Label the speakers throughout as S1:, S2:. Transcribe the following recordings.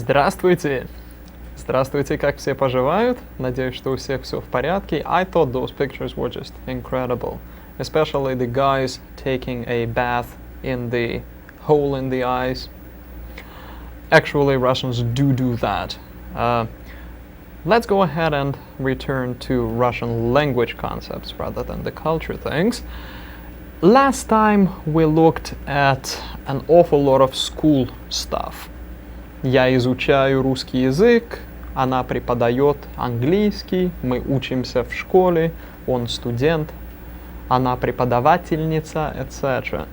S1: Здравствуйте! Здравствуйте, как все поживают? Надеюсь, что у всех все в порядке. I thought those pictures were just incredible. Especially the guys taking a bath in the hole in the ice. Actually, Russians do that. Let's go ahead and return to Russian language concepts rather than the culture things. Last time we looked at an awful lot of school stuff. Я изучаю русский язык, она преподает английский, мы учимся в школе, он студент, она преподавательница, etc.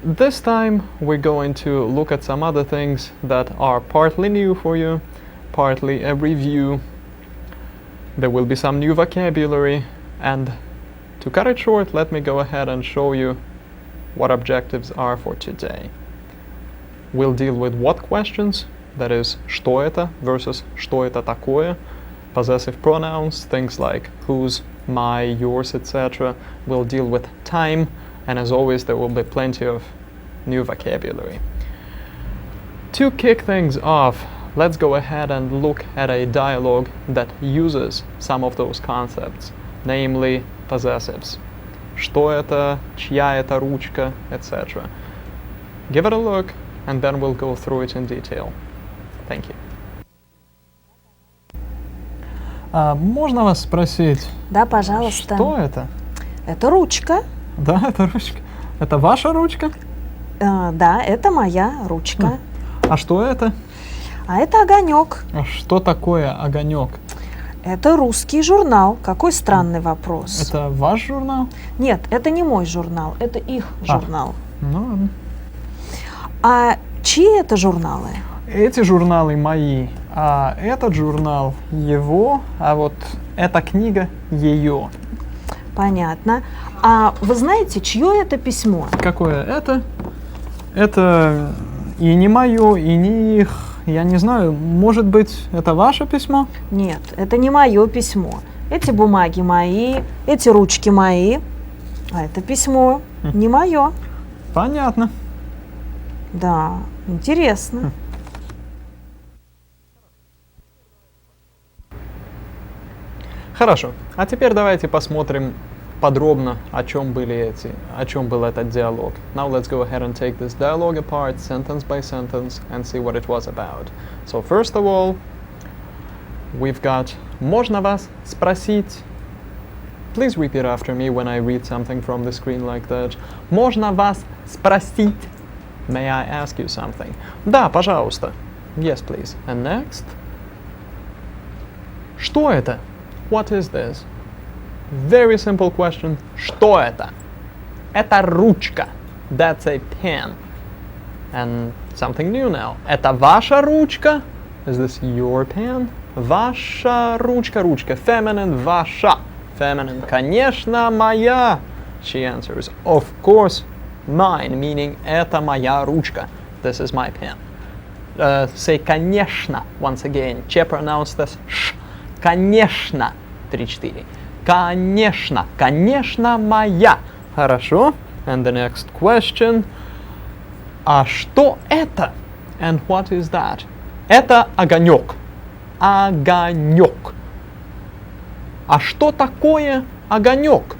S1: This time we're going to look at some other things that are partly new for you, partly a review. There will be some new vocabulary, and to cut it short, let me go ahead and show you what objectives are for today. We'll deal with what questions, that is, что это versus что это такое, possessive pronouns, things like whose, my, yours, etc. We'll deal with time, and as always, there will be plenty of new vocabulary. To kick things off, let's go ahead and look at a dialogue that uses some of those concepts, namely possessives. Что это, чья это ручка, etc. Give it a look, and then we'll go through it in detail. Thank you. Можно вас спросить?
S2: Да, пожалуйста.
S1: Что это?
S2: Это ручка.
S1: Да, это ручка. Это ваша ручка?
S2: Да, это моя ручка.
S1: А что это?
S2: А это огонек.
S1: А что такое огонек?
S2: Это русский журнал. Какой странный вопрос.
S1: Это ваш журнал?
S2: Нет, это не мой журнал, это их журнал.
S1: Ну ладно.
S2: А чьи это журналы?
S1: Эти журналы мои, а этот журнал его, а вот эта книга ее.
S2: Понятно. А вы знаете, чье это письмо?
S1: Какое это? Это и не мое, и не их. Я не знаю, может быть, это ваше письмо?
S2: Нет, это не мое письмо. Эти бумаги мои, эти ручки мои, а это письмо не мое.
S1: Понятно.
S2: Да, интересно.
S1: Хорошо. А теперь давайте посмотрим подробно, о чем был этот диалог. Now let's go ahead and take this dialogue apart, sentence by sentence, and see what it was about. So first of all, we've got «Можно вас спросить?» Please repeat after me when I read something from the screen like that. «Можно вас спросить?» May I ask you something? Да, пожалуйста. Yes, please. And next? Что это? What is this? Very simple question. Что это? Это ручка. That's a pen. And something new now. Это ваша ручка? Is this your pen? Ваша ручка, ручка. Feminine, ваша. Feminine. Конечно, моя. She answers. Of course, mine, meaning это моя ручка. This is my pen. Say конечно once again. Che pronounce this sh. Конечно. 3-4. Конечно. Конечно, моя. Хорошо. And the next question. А что это? And what is that? Это огонек. Огонек. А что такое огонек?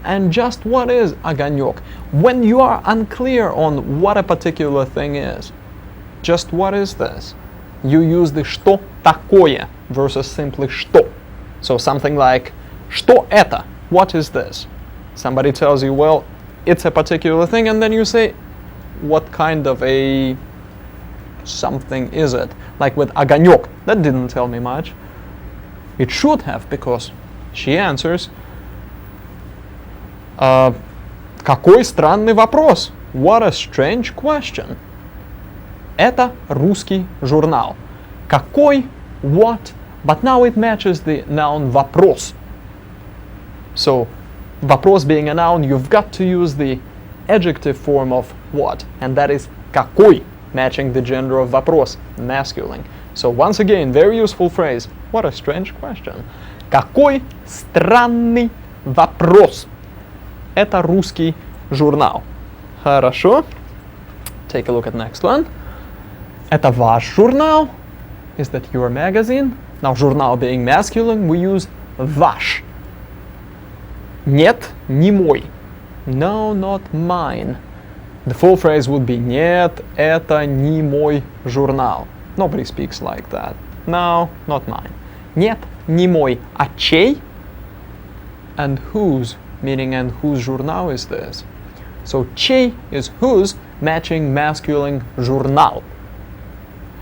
S1: And just what is огонек? When you are unclear on what a particular thing is, just what is this? You use the что такое versus simply что. So something like что это? What is this? Somebody tells you, well, it's a particular thing, and then you say, what kind of a something is it? Like with огонек, that didn't tell me much. It should have, because she answers, какой странный вопрос. What a strange question. Это русский журнал. Какой, what, but now it matches the noun вопрос. So, вопрос being a noun, you've got to use the adjective form of what, and that is какой, matching the gender of вопрос, masculine. So once again, very useful phrase. What a strange question. Какой странный вопрос. Это русский журнал. Хорошо. Take a look at next one. Это ваш журнал? Is that your magazine? Now, журнал being masculine, we use ваш. Нет, не мой. No, not mine. The full phrase would be нет, это не мой журнал. Nobody speaks like that. No, not mine. Нет, не мой. А чей? And whose, meaning and whose журнал is this? So чей is whose, matching masculine журнал.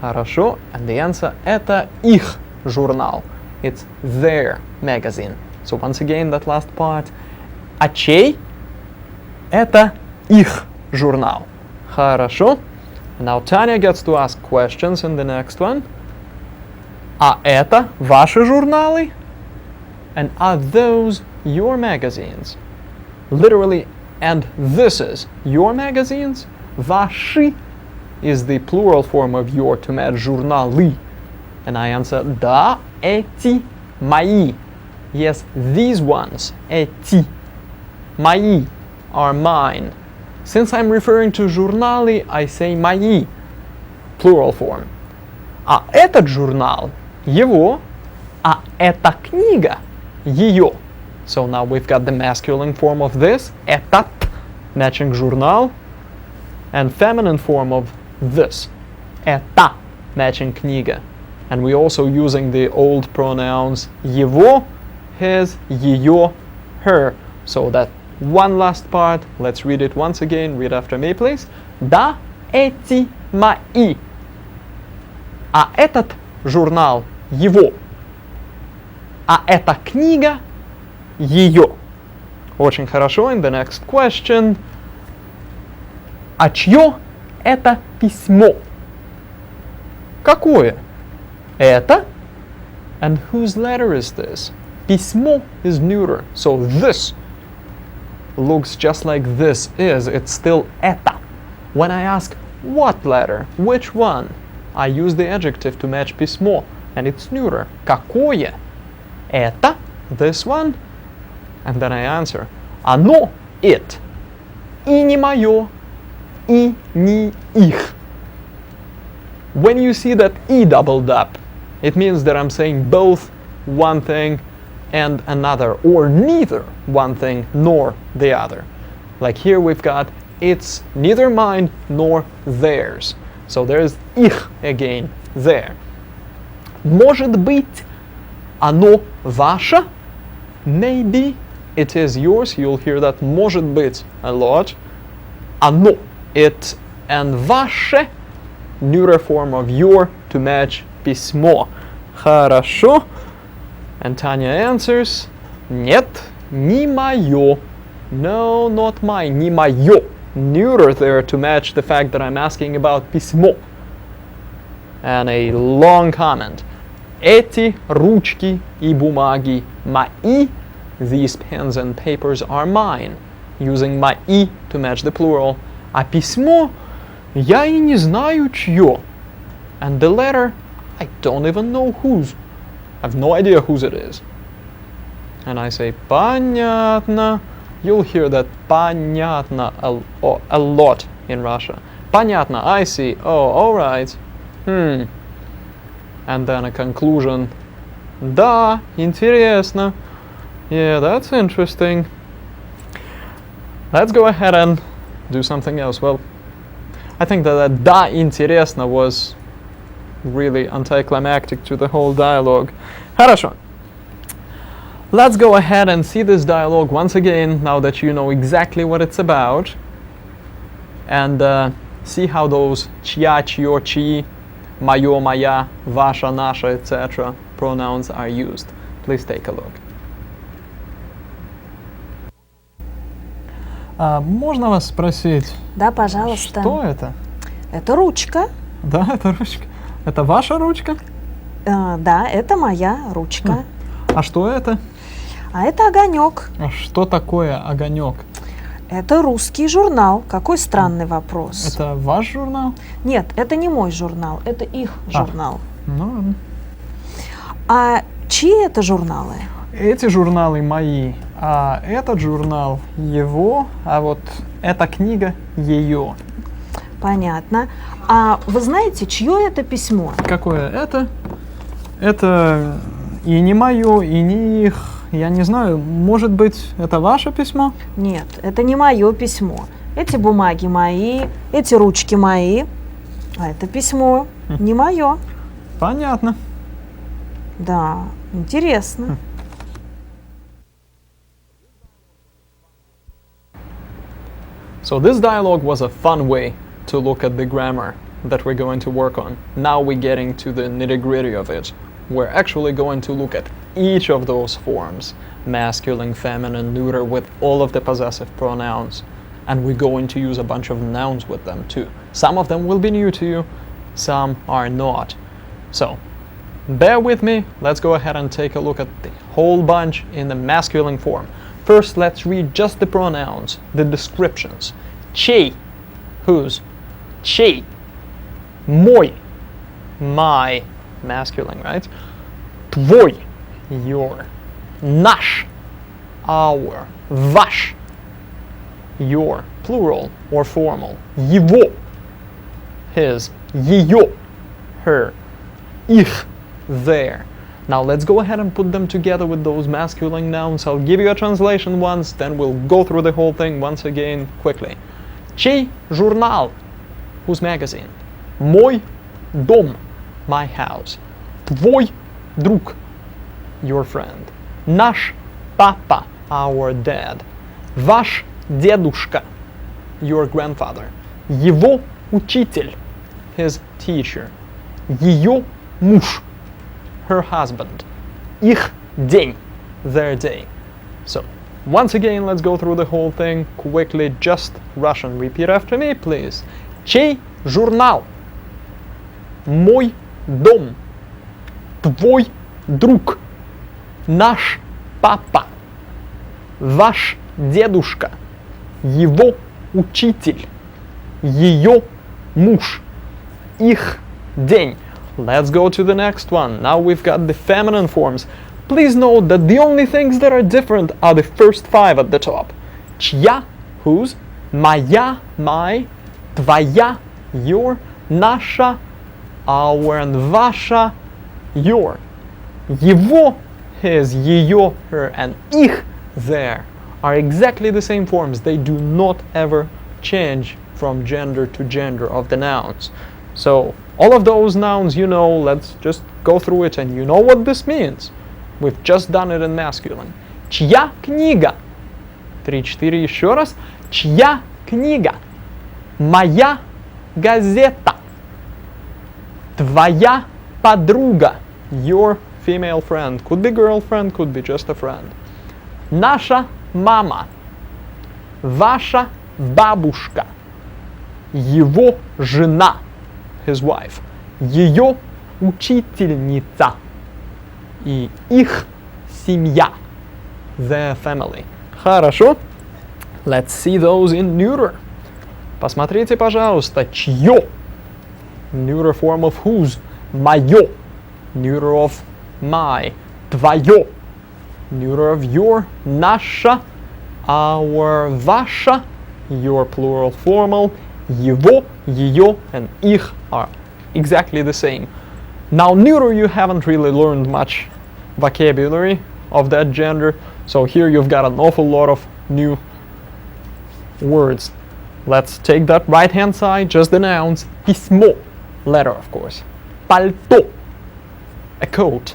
S1: Хорошо, and the answer это их журнал. It's their magazine. So once again, that last part. А чей? Это их журнал. Хорошо. Now Tanya gets to ask questions in the next one. А это ваши журналы? And are those your magazines? Literally, and this is your magazines? Ваши is the plural form of your to match журналы. And I answer, да, эти мои. Yes, these ones, эти, мои, are mine. Since I'm referring to журналы, I say мои, plural form. А этот журнал, его, а эта книга, ее. So now we've got the masculine form of this, этот, matching журнал, and feminine form of this, это, matching книга. And we're also using the old pronouns его, his, ее, her. So that one last part, let's read it once again. Read after me, please. Да, эти мои. А этот журнал его. А эта книга ее. Очень хорошо. In the next question. А чье это письмо? Какое? Это? And whose letter is this? Письмо is neuter. So this looks just like this is. It's still это. When I ask what letter, which one, I use the adjective to match письмо, and it's neuter. Какое? Это? This one? And then I answer. Оно, it. И не мое, и не их. When you see that e doubled up, it means that I'm saying both one thing and another, or neither one thing nor the other. Like here we've got, it's neither mine nor theirs. So there's их again, there. Может быть, оно ваше? Maybe it is yours. You'll hear that может быть a lot. Оно, it, and ваше, neuter form of your to match письмо. Хорошо. And Tanya answers, нет, не мое. No, not mine, не мое. Neuter there to match the fact that I'm asking about письмо. And a long comment. Эти ручки и бумаги мои. These pens and papers are mine. Using мои to match the plural. А письмо я и не знаю чье. And the letter, I don't even know whose. I have no idea whose it is. And I say, понятно. You'll hear that понятно a lot in Russia. Понятно, I see. Oh, all right. And then a conclusion. Да, интересно. Yeah, that's interesting. Let's go ahead and do something else. Well, I think that да, интересно was really anticlimactic to the whole dialogue. Хорошо. Let's go ahead and see this dialogue once again, now that you know exactly what it's about. And see how those чья, чье, чьи, моё, моя, ваша, наша, etc. pronouns are used. Please take a look. Можно вас спросить?
S2: Да, пожалуйста.
S1: Что это?
S2: Это ручка.
S1: Да, это ручка. Это ваша ручка?
S2: Да, это моя ручка.
S1: А что это?
S2: А это огонек.
S1: А что такое огонек?
S2: Это русский журнал. Какой странный вопрос.
S1: Это ваш журнал?
S2: Нет, это не мой журнал, это их журнал.
S1: Ну ладно.
S2: А чьи это журналы?
S1: Эти журналы мои, а этот журнал его, а вот эта книга ее.
S2: Понятно. А вы знаете, чье это письмо?
S1: Какое это? Это и не мое, и не их. Я не знаю, может быть, это ваше письмо?
S2: Нет, это не мое письмо. Эти бумаги мои, эти ручки мои. А это письмо не мое.
S1: Понятно.
S2: Да, интересно.
S1: So this dialogue was a fun way to look at the grammar that we're going to work on. Now we're getting to the nitty-gritty of it. We're actually going to look at each of those forms, masculine, feminine, neuter, with all of the possessive pronouns. And we're going to use a bunch of nouns with them too. Some of them will be new to you, some are not. So, bear with me, let's go ahead and take a look at the whole bunch in the masculine form. First, let's read just the pronouns, the descriptions. Чей, whose, чей, мой, my, masculine, right? Твой, your, наш, our, ваш, your, plural or formal. Его, his, ее, her, их, their. Now let's go ahead and put them together with those masculine nouns. I'll give you a translation once, then we'll go through the whole thing once again quickly. Чей журнал? Whose magazine? Мой дом, my house. Твой друг, your friend. Наш папа, our dad. Ваш дедушка, your grandfather. Его учитель, his teacher. Ее муж, her husband. Их день, their day. So, once again, let's go through the whole thing quickly, just Russian. Repeat after me, please. Чей журнал? Мой дом. Твой друг. Наш папа. Ваш дедушка. Его учитель. Ее муж. Их день. Let's go to the next one. Now we've got the feminine forms. Please note that the only things that are different are the first 5 at the top. Чья, whose, моя, my, твоя, your, наша, our, and ваша, your. Его, his, ее, her, and их, their are exactly the same forms. They do not ever change from gender to gender of the nouns. So, all of those nouns, you know, let's just go through it and you know what this means. We've just done it in masculine. Чья книга? 3-4 еще раз. Чья книга? Моя газета. Твоя подруга. Your female friend. Could be girlfriend, could be just a friend. Наша мама. Ваша бабушка. Его жена. His wife. Ее учительница. И их семья. Their family. Хорошо. Let's see those in neuter. Посмотрите, пожалуйста, чье. Neuter form of whose. Мое. Neuter of my. Твое. Neuter of your. Наша. Our. Ваша. Your plural formal. Его, ее, and их are exactly the same. Now, neuter, you haven't really learned much vocabulary of that gender, so here you've got an awful lot of new words. Let's take that right-hand side, just the nouns. Письмо, letter, of course. Пальто, a coat,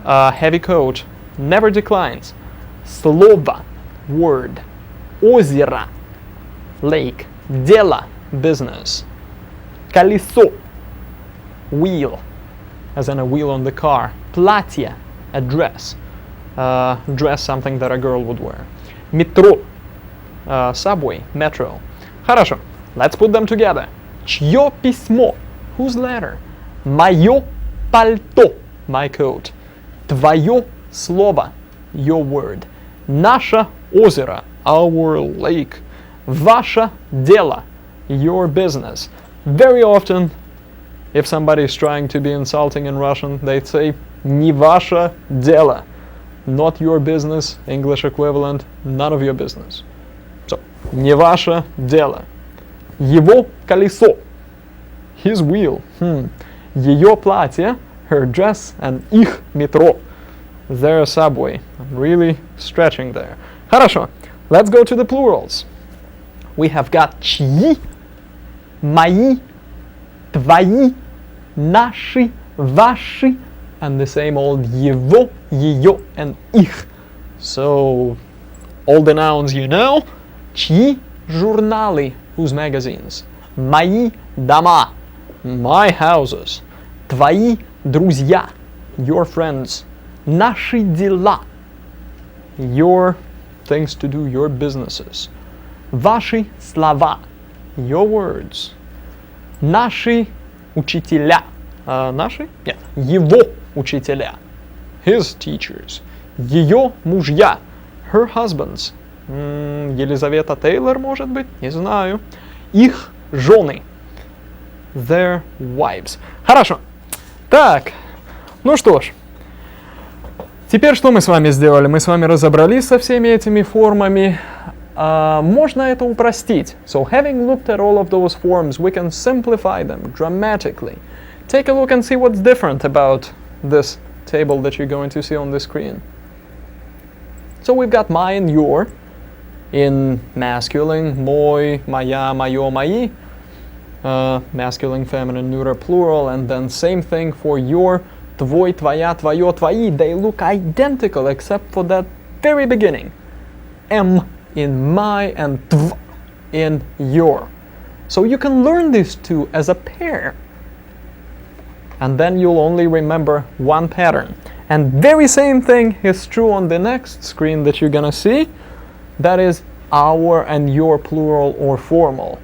S1: a heavy coat, never declines. Слово, word. Озеро, lake. Дело, business. Колесо, wheel, as in a wheel on the car. Платье, a dress. Dress, something that a girl would wear. Метро, subway, metro. Хорошо, let's put them together. Чье письмо? Whose letter? Мое пальто, my coat. Твое слово, your word. Наше озеро, our lake. Ваше дело, your business. Very often, if somebody is trying to be insulting in Russian, they'd say не ваше дело, not your business, English equivalent, none of your business. So, не ваше дело. Его колесо. His wheel. Ее платье, her dress, and их метро, their subway. I'm really stretching there. Хорошо. Let's go to the plurals. We have got чьи, мои, твои, наши, ваши, and the same old его, ее, and их. So, all the nouns you know. Чьи журналы, whose magazines. Мои дома, my houses. Твои друзья, your friends. Наши дела, your things to do, your businesses. Ваши слова, your words. Наши учителя. Наши? Нет. Его учителя. His teachers. Ее мужья. Her husbands. Елизавета Тейлор, может быть? Не знаю. Их жены. Their wives. Хорошо. Так. Ну что ж. Теперь что мы с вами сделали? Мы с вами разобрались со всеми этими формами. Можно это упростить. So, having looked at all of those forms, we can simplify them dramatically. Take a look and see what's different about this table that you're going to see on the screen. So, we've got my and your in masculine, мой, моя, моё, мои, masculine, feminine, neuter, plural, and then same thing for your, твой, твоя, твоё, твои. They look identical except for that very beginning. M in my and tv in your. So you can learn these two as a pair. And then you'll only remember one pattern. And very same thing is true on the next screen that you're gonna see. That is our and your plural or formal.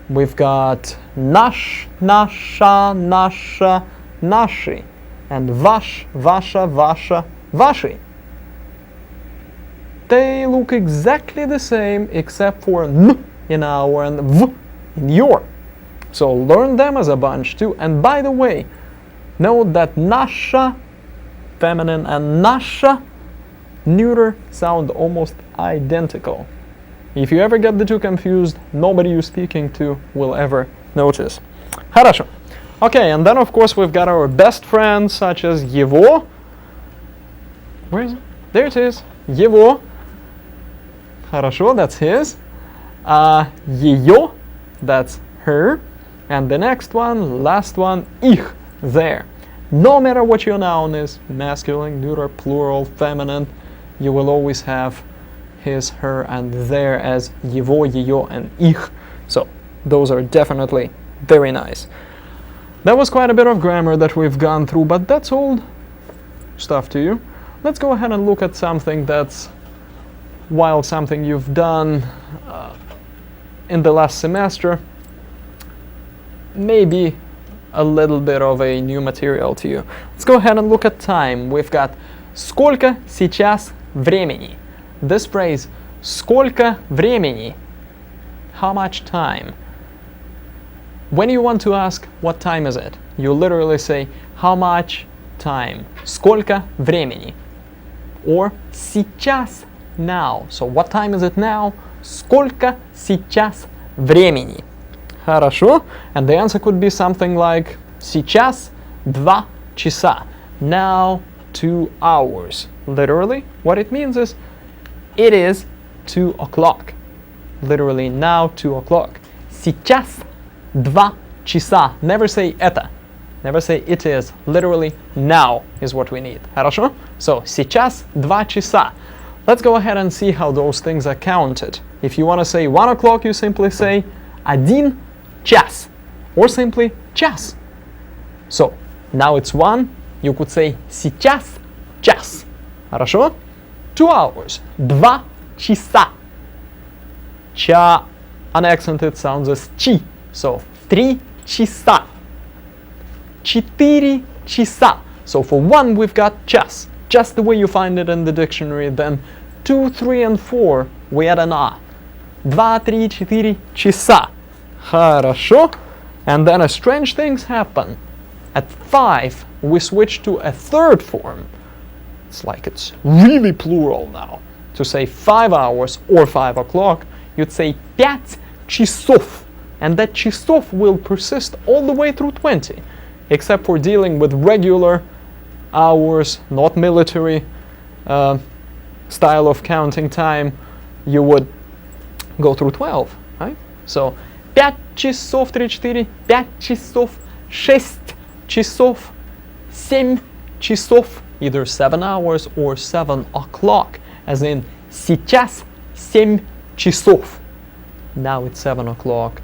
S1: We've got наш, наша, наша, наши. And ваш, ваша, ваша, ваши. They look exactly the same except for n in our and v in your. So learn them as a bunch too. And by the way, note that наша, feminine, and наша, neuter, sound almost identical. If you ever get the two confused, nobody you're speaking to will ever notice. Хорошо. Okay, and then of course we've got our best friends such as его. Where is it? There it is. Его. Хорошо, that's his. Ее, that's her. And the next one, last one, их, their. No matter what your noun is, masculine, neuter, plural, feminine, you will always have his, her, and their as его, ее, and их. So those are definitely very nice. That was quite a bit of grammar that we've gone through, but that's old stuff to you. Let's go ahead and look at something that's, while something you've done in the last semester, maybe a little bit of a new material to you. Let's go ahead and look at time. We've got сколько сейчас времени. This phrase, сколько времени, how much time. When you want to ask what time is it, you literally say how much time. Сколько времени. Or сейчас, now. So what time is it now? Сколько сейчас времени. Хорошо. And the answer could be something like сейчас 2 часа. Now 2 hours. Literally, what it means is it is 2 o'clock. Literally, now 2 o'clock. Сейчас 2 часа. Never say это. Never say it is. Literally, now is what we need. Хорошо? So, сейчас 2 часа. Let's go ahead and see how those things are counted. If you want to say 1 o'clock, you simply say 1 час. Or simply час. So, now it's 1. You could say сейчас час. Хорошо? 2 hours. 2 часа. Cha unaccented sounds as chi. So 3 часа. 4 часа. So for 1 we've got час. Just the way you find it in the dictionary. Then 2, 3, and 4 we add an a. 2, 3, 4 часа. Хорошо. And then strange things happen. At 5 we switch to a third form. It's like it's really plural now. To say 5 hours or 5 o'clock, you'd say 5 часов. and that часов will persist all the way through 20, except for dealing with regular hours, not military style of counting time. You would go through 12, right? So 5 часов 3-4, 5 часов, 6 часов, 7 часов, either 7 hours or 7 o'clock, as in сейчас 7 часов. Now it's 7 o'clock.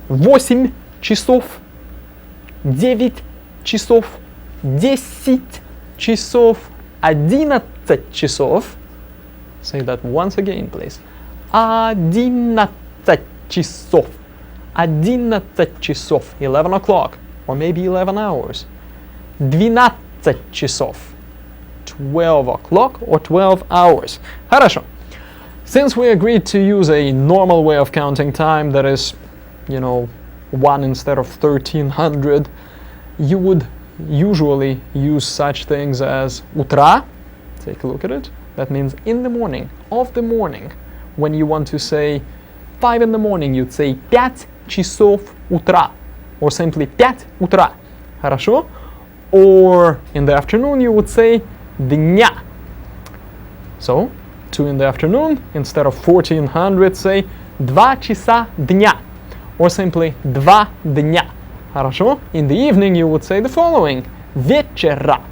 S1: 8 часов, 9 часов, 10 часов, 11 часов. Say that once again, please. 11 часов. 11 часов. 11 o'clock. Or maybe 11 hours. 12 часов. 12 o'clock or 12 hours. Хорошо. Since we agreed to use a normal way of counting time, that is, 1 instead of 1300, you would usually use such things as утра. Take a look at it. That means in the morning, of the morning. When you want to say 5 in the morning, you'd say 5 часов утра, or simply 5 утра. Хорошо? Or in the afternoon, you would say дня. So, 2 in the afternoon, instead of 1400, say 2 часа дня, or simply 2 дня. Хорошо? In the evening, you would say the following: вечера,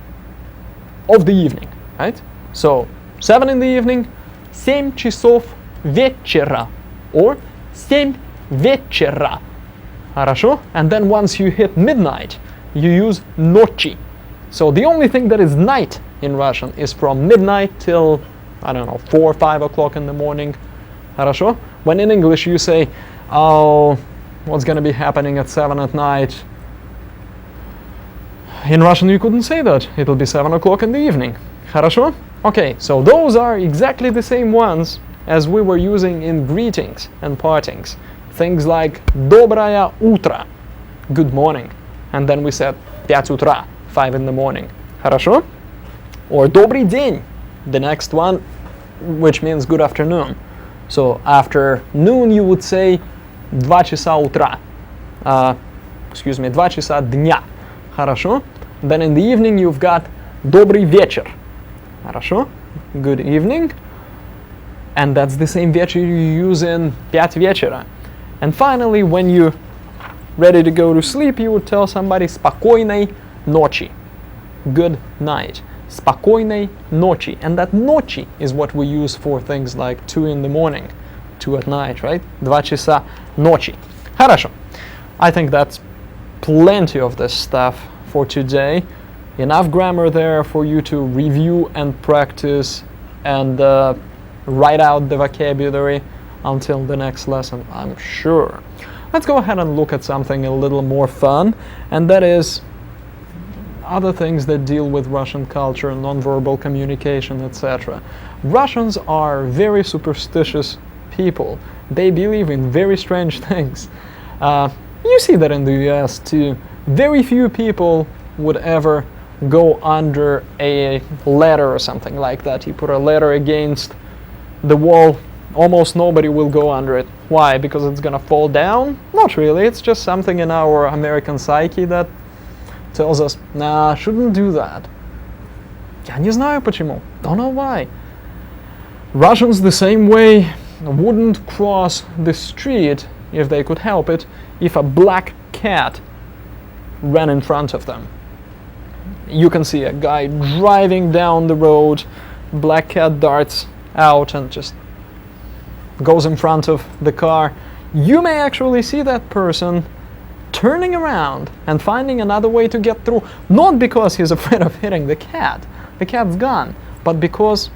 S1: of the evening, right? So, 7 in the evening, 7 часов вечера, or 7 вечера. Хорошо? And then once you hit midnight, you use ночи. So the only thing that is night in Russian is from midnight till, 4 or 5 o'clock in the morning. Хорошо? When in English you say, oh, what's going to be happening at 7 at night? In Russian you couldn't say that. It'll be 7 o'clock in the evening. Хорошо? Okay, so those are exactly the same ones as we were using in greetings and partings. Things like доброе утро, good morning. And then we said 5 утра, 5 in the morning. Хорошо? Or добрый день, the next one, which means good afternoon. So after noon you would say 2 часа утра. 2 часа дня. Хорошо? Then in the evening you've got добрый вечер. Хорошо? Good evening. And that's the same вечер you use in 5 вечера. And finally, when you're ready to go to sleep, you would tell somebody спокойной ночи. Good night. Спокойной ночи. And that ночи is what we use for things like 2 in the morning, 2 at night, right? 2 часа ночи. Хорошо. I think that's plenty of this stuff for today. Enough grammar there for you to review and practice and write out the vocabulary until the next lesson, I'm sure. Let's go ahead and look at something a little more fun, and that is other things that deal with Russian culture, nonverbal communication, etc. Russians are very superstitious people. They believe in very strange things. You see that in the US too. Very few people would ever go under a ladder or something like that. You put a ladder against the wall, almost nobody will go under it. Why? Because it's gonna fall down? Not really. It's just something in our American psyche that tells us, nah, shouldn't do that. Я не знаю почему. Don't know why. Russians the same way wouldn't cross the street, if they could help it, if a black cat ran in front of them. You can see a guy driving down the road, black cat darts out and just goes in front of the car. You may actually see that person turning around and finding another way to get through, not because he's afraid of hitting the cat's gone, but because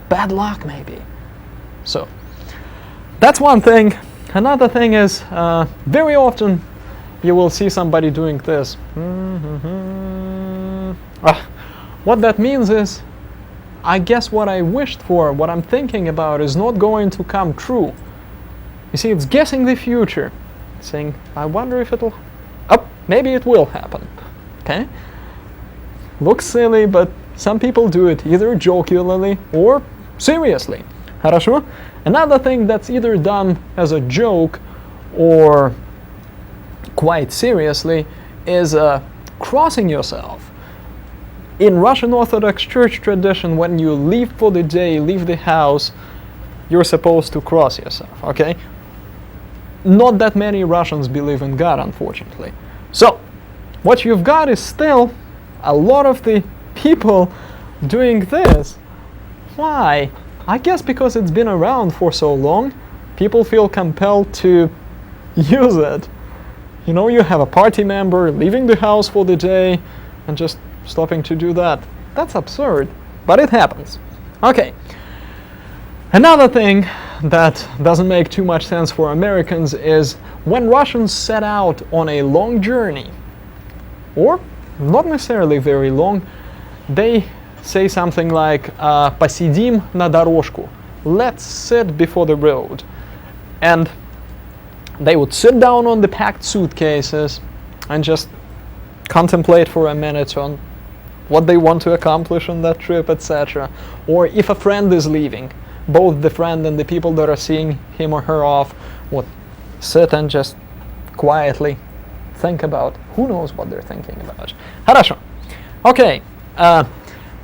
S1: bad luck maybe. So that's one thing. Another thing is very often you will see somebody doing this. What that means is, I guess what I wished for, what I'm thinking about is not going to come true. You see, it's guessing the future. Saying, I wonder if it'll... maybe it will happen. Okay? Looks silly, but some people do it either jokingly or seriously. Хорошо? Another thing that's either done as a joke or quite seriously is crossing yourself. In Russian Orthodox Church tradition, when you leave for the day, leave the house, you're supposed to cross yourself, okay? Not that many Russians believe in God, unfortunately. So, what you've got is still a lot of the people doing this. Why? I guess because it's been around for so long, people feel compelled to use it. You know, you have a party member leaving the house for the day and just stopping to do that. That's absurd, but it happens. Okay. Another thing that doesn't make too much sense for Americans is when Russians set out on a long journey, or not necessarily very long, they say something like "посидим на дорожку," let's sit before the road. And they would sit down on the packed suitcases and just contemplate for a minute on what they want to accomplish on that trip, etc. Or if a friend is leaving, both the friend and the people that are seeing him or her off would sit and just quietly think about who knows what they're thinking about. Хорошо. Okay.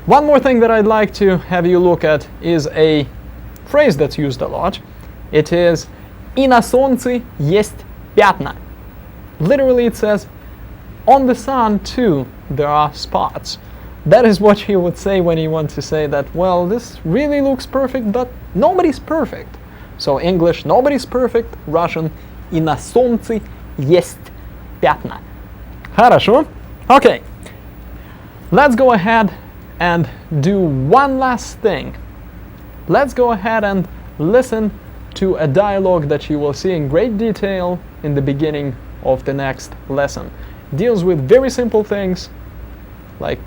S1: One more thing that I'd like to have you look at is a phrase that's used a lot. It is "И на солнце есть пятна." Literally it says, on the sun too there are spots. That is what you would say when you want to say that, well, this really looks perfect, but nobody's perfect. So English, nobody's perfect. Russian, "И на солнце есть пятна." Хорошо. Okay. Let's go ahead and do one last thing. Let's go ahead and listen to a dialogue that you will see in great detail in the beginning of the next lesson. Deals with very simple things like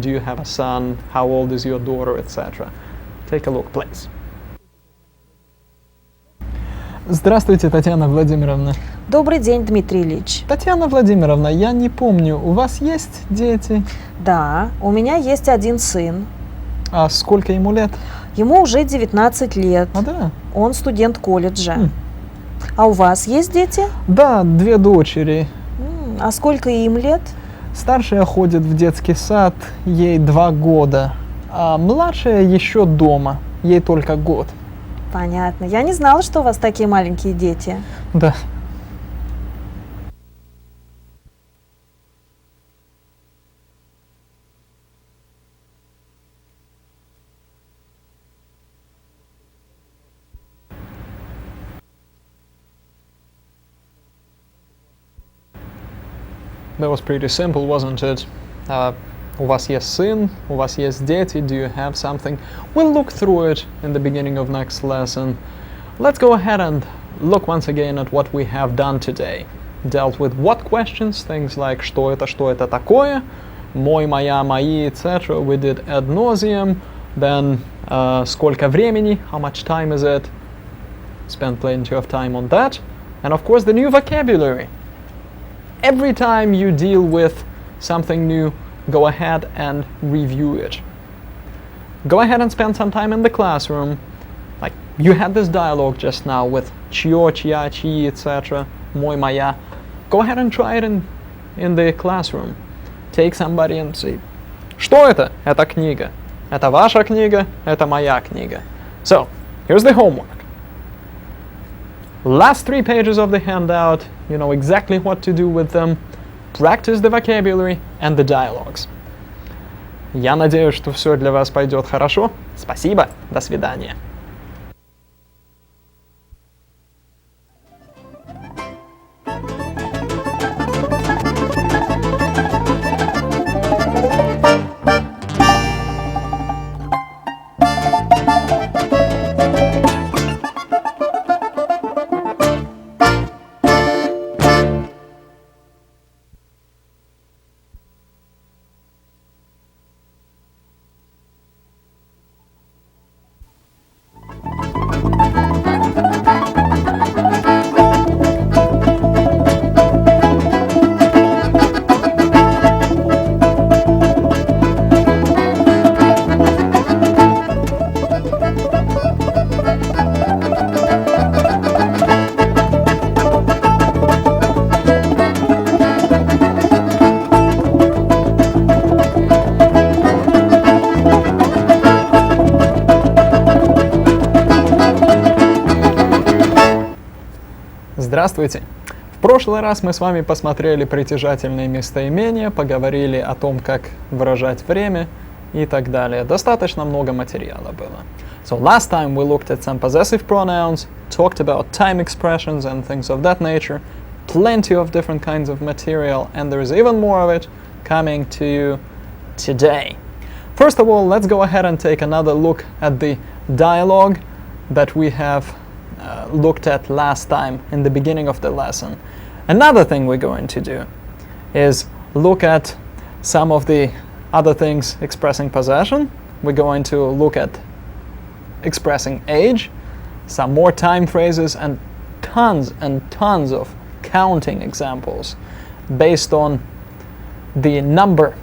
S1: do you have a son, how old is your daughter, etc. Take a look, please.
S3: Здравствуйте, Татьяна Владимировна.
S2: Добрый день, Дмитрий Ильич.
S3: Татьяна Владимировна, я не помню, у вас есть дети?
S2: Да, у меня есть один сын.
S3: А сколько ему лет?
S2: Ему уже 19 лет.
S3: А, да?
S2: Он студент колледжа. А у вас есть дети?
S3: Да, 2 дочери.
S2: А сколько им лет?
S3: Старшая ходит в детский сад, ей 2 года, а младшая еще дома, ей только год.
S2: Понятно. Я не знала, что у вас такие маленькие дети.
S3: Да.
S1: That was pretty simple, wasn't it? У вас есть сын, у вас есть дети, do you have something? We'll look through it in the beginning of next lesson. Let's go ahead and look once again at what we have done today. Dealt with what questions, things like что это такое, мой, моя, мои, etc. We did ad nauseum. Then сколько времени, how much time is it? Spent plenty of time on that. And of course the new vocabulary. Every time you deal with something new, go ahead and review it. Go ahead and spend some time in the classroom. Like you had this dialogue just now with чье, чья, чьи, etc. Мой, моя. Go ahead and try it in the classroom. Take somebody and say, что это? Это книга. Это ваша книга, это моя книга. So, here's the homework. Last 3 pages of the handout, you know exactly what to do with them. Practice the vocabulary and the dialogues. Я надеюсь, что все для вас пойдет хорошо. Спасибо. До свидания. Здравствуйте! В прошлый раз мы с вами посмотрели притяжательные местоимения, поговорили о том, как выражать время и так далее. Достаточно много материала было. So last time we looked at some possessive pronouns, talked about time expressions and things of that nature, plenty of different kinds of material, and there's even more of it coming to you today. First of all, let's go ahead and take another look at the dialogue that we have looked at last time in the beginning of the lesson. Another thing we're going to do is look at some of the other things expressing possession. We're going to look at expressing age, some more time phrases, and tons of counting examples based on the number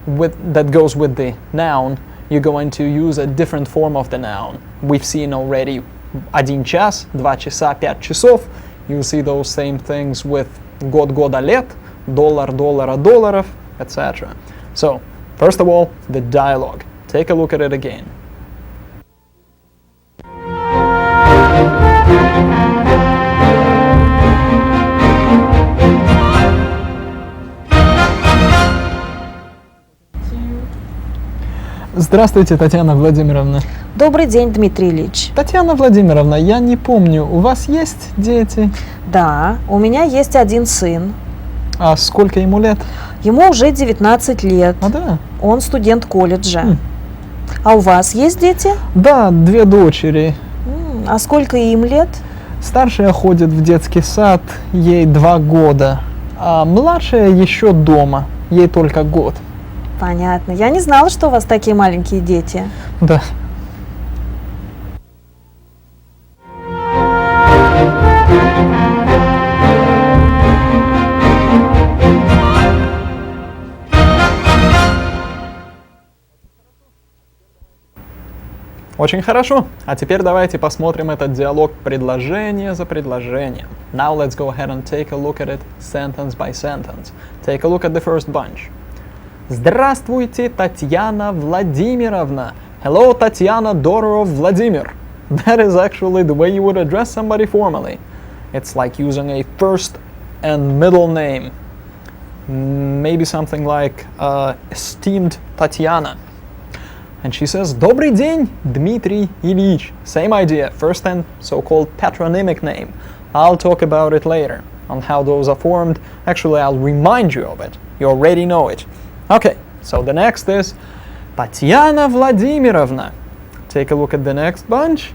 S1: that goes with the noun. You're going to use a different form of the noun. We've seen already 1 час, 2 часа, 5 часов. You'll see those same things with год, года, лет, доллар, доллара, долларов, etc. So, first of all, the dialogue. Take a look at it again.
S3: Здравствуйте, Татьяна Владимировна.
S2: Добрый день, Дмитрий Ильич.
S3: Татьяна Владимировна, я не помню, у вас есть дети?
S2: Да, у меня есть один сын.
S3: А сколько ему лет?
S2: Ему уже 19 лет.
S3: А, да?
S2: Он студент колледжа. А у вас есть дети?
S3: Да, 2 дочери.
S2: А сколько им лет?
S3: Старшая ходит в детский сад, ей 2 года, а младшая еще дома, ей только год.
S2: Понятно. Я не знала, что у вас такие маленькие дети.
S3: Да.
S1: Очень хорошо. А теперь давайте посмотрим этот диалог предложение за предложением. Now let's go ahead and take a look at it sentence by sentence. Take a look at the first bunch. Здравствуйте, Татьяна Владимировна. Hello, Tatiana, daughter of Vladimir. That is actually the way you would address somebody formally. It's like using a first and middle name. Maybe something like esteemed Tatiana. And she says, Добрый день, Дмитрий Ильич. Same idea, first and so-called patronymic name. I'll talk about it later, on how those are formed. Actually, I'll remind you of it. You already know it. Okay, so the next is Татьяна Владимировна. Take a look at the next bunch.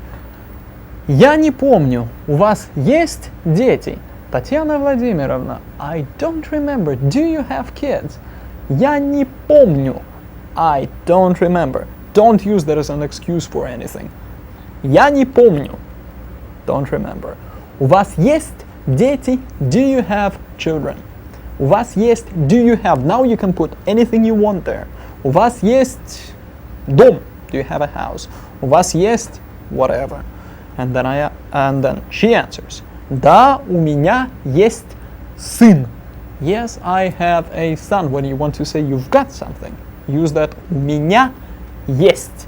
S1: Я не помню, у вас есть дети? Татьяна Владимировна, I don't remember. Do you have kids? Я не помню. I don't remember. Don't use that as an excuse for anything. Я не помню. Don't remember. У вас есть дети? Do you have children? У вас есть, do you have? Now you can put anything you want there. У вас есть дом? Do you have a house? У вас есть whatever. And then she answers. Да, у меня есть сын. Yes, I have a son. When you want to say you've got something, use that у меня есть.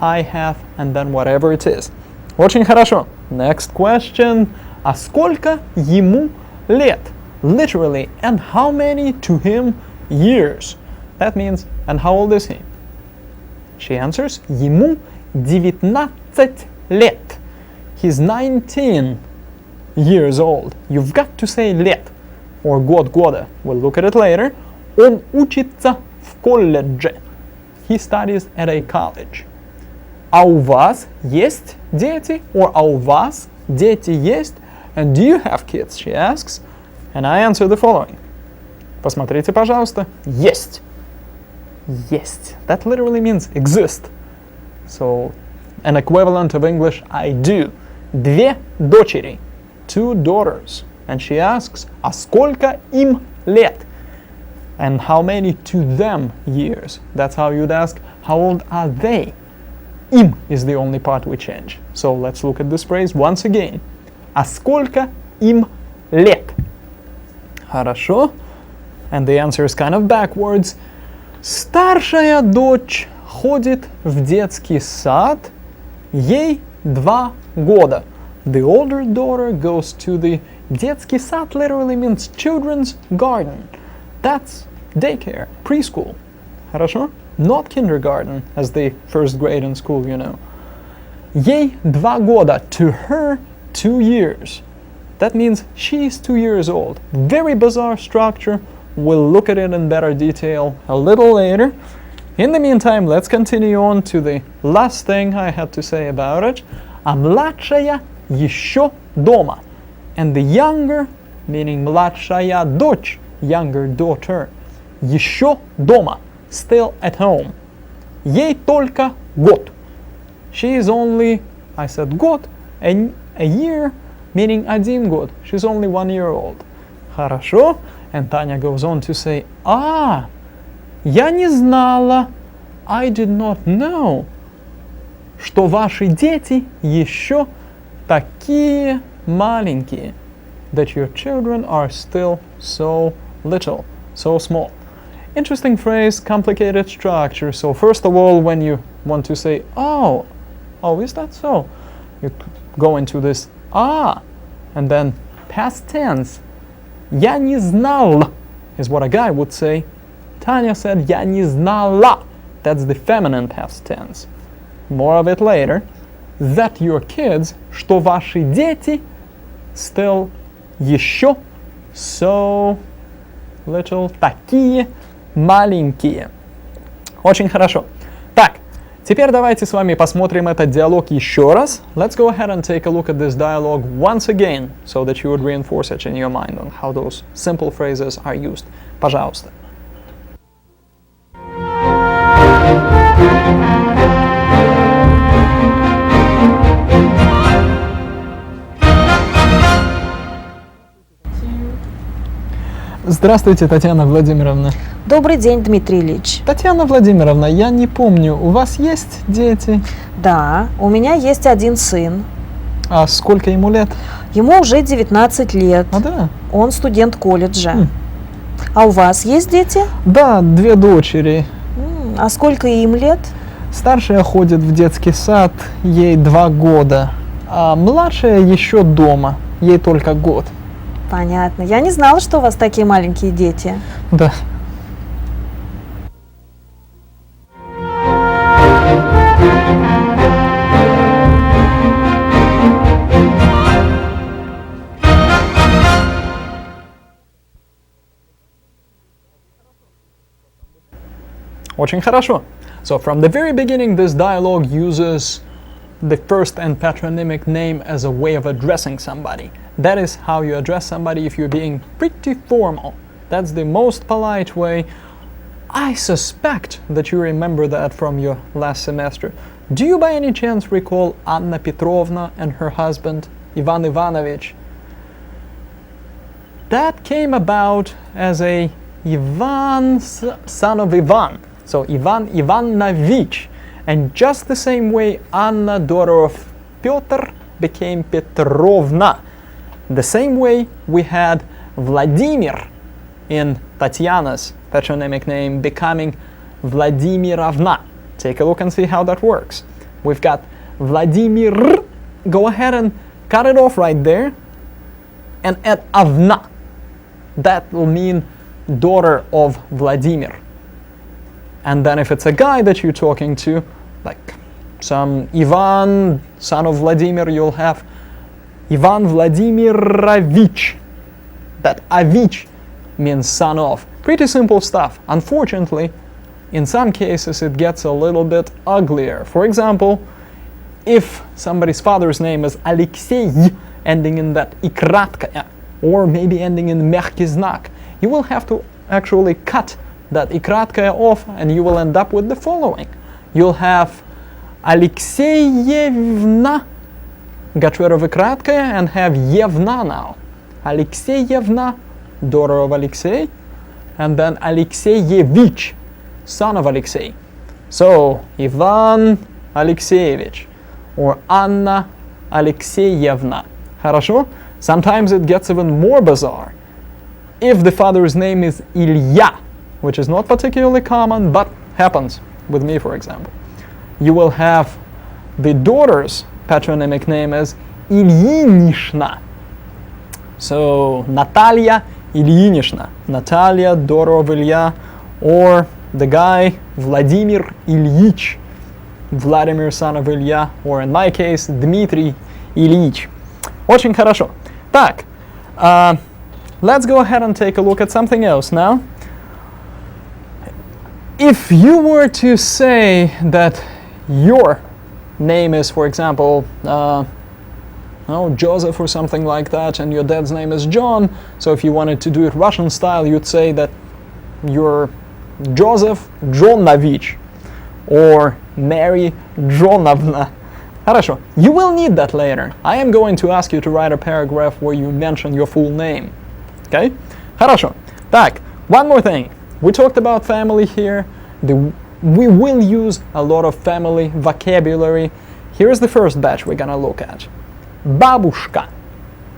S1: I have, and then whatever it is. Очень хорошо. Next question. А сколько ему лет? Literally, and how many to him years? That means, and how old is he? She answers, ему 19 лет. He's 19 years old. You've got to say лет, or год, года. We'll look at it later. Он учится в колледже. He studies at a college. А у вас есть дети? Or а у вас дети есть? And do you have kids? She asks. And I answer the following. Посмотрите, пожалуйста. Есть. Есть. That literally means exist. So, an equivalent of English, I do. 2 дочери. 2 daughters. And she asks, а сколько им лет? And how many to them years? That's how you'd ask, how old are they? Им is the only part we change. So, let's look at this phrase once again. А сколько им лет? Хорошо. And the answer is kind of backwards. Старшая дочь ходит в детский сад. Ей 2 года.
S3: The older daughter goes to the детский сад literally means children's garden. That's daycare, preschool. Хорошо? Not kindergarten, as the first grade in school, you know. Ей 2 года. To her, 2 years. That means she's 2 years old. Very bizarre structure. We'll look at it in better detail a little later. In the meantime, let's continue on to the last thing I had to say about it. А младшая еще дома. And the younger, meaning младшая дочь, younger daughter, еще дома, still at home. Ей только год. She is only, I said год, a year, meaning 1 год. She's only 1 year old. Хорошо. And Tanya goes on to say, я не знала, I did not know, что ваши дети еще такие маленькие, that your children are still so little, so small. Interesting phrase, complicated structure. So first of all, when you want to say, oh, is that so? You go into this, and then past tense. Я не знал is what a guy would say. Tanya said, я не знала. That's the feminine past tense. More of it later. That your kids, что ваши дети, still еще so little, такие маленькие. Очень хорошо. Так, теперь давайте с вами посмотрим этот диалог еще раз. Let's go ahead and take a look at this dialogue once again, so that you would reinforce it in your mind on how those simple phrases are used. Пожалуйста.
S1: Здравствуйте, Татьяна Владимировна.
S2: Добрый день, Дмитрий Ильич.
S1: Татьяна Владимировна, я не помню, у вас есть дети?
S2: Да, у меня есть 1 сын.
S1: А сколько ему лет?
S2: Ему уже 19 лет.
S1: Да?
S2: Он студент колледжа. А у вас есть дети?
S1: Да, 2 дочери.
S2: А сколько им лет?
S3: Старшая ходит в детский сад, ей 2 года, а младшая еще дома, ей только год.
S2: Понятно. Я не знала, что у вас такие маленькие дети.
S3: Да.
S1: Очень хорошо. So from the very beginning, this dialogue uses the first and patronymic name as a way of addressing somebody. That is how you address somebody if you're being pretty formal. That's the most polite way. I suspect that you remember that from your last semester. Do you by any chance recall Anna Petrovna and her husband, Ivan Ivanovich? That came about as a Ivan, son of Ivan. So Ivan Ivanovich. And just the same way Anna, daughter of Pyotr, became Petrovna. The same way we had Vladimir in Tatiana's patronymic name becoming Vladimirovna. Take a look and see how that works. We've got Vladimir. Go ahead and cut it off right there and add Avna. That will mean daughter of Vladimir. And then if it's a guy that you're talking to, like some Ivan, son of Vladimir, you'll have Ivan Vladimirovich. That Avich means son of. Pretty simple stuff. Unfortunately, in some cases it gets a little bit uglier. For example, if somebody's father's name is Alexei, ending in that ikratkaya, or maybe ending in mягкий знак, you will have to actually cut that ikratkaya off, and you will end up with the following. You'll have Alexeyevna, got rid of ikratkaya, and have Yevna now. Alexeyevna, daughter of Alexei, and then Alexeyevich, son of Alexei. So, Ivan Alexeyevich, or Anna Alexeyevna. Хорошо? Sometimes it gets even more bizarre. If the father's name is Ilya, which is not particularly common, but happens with me, for example, you will have the daughter's patronymic name as
S3: Ильинична. So, Natalia Ильинична. Natalia, daughter of Ilya, or the guy Vladimir Ilyich. Vladimir, son of Ilya, or in my case, Dmitry Ilyich. Очень хорошо. Так, let's go ahead and take a look at something else now. If you were to say that your name is, for example, Joseph or something like that, and your dad's name is John, so if you wanted to do it Russian style, you'd say that you're Joseph Johnovich or Mary Johnovna. Хорошо. You will need that later. I am going to ask you to write a paragraph where you mention your full name. Okay? Хорошо. Так, one more thing. We talked about family here. We will use a lot of family vocabulary. Here's the first batch we're gonna look at. Бабушка,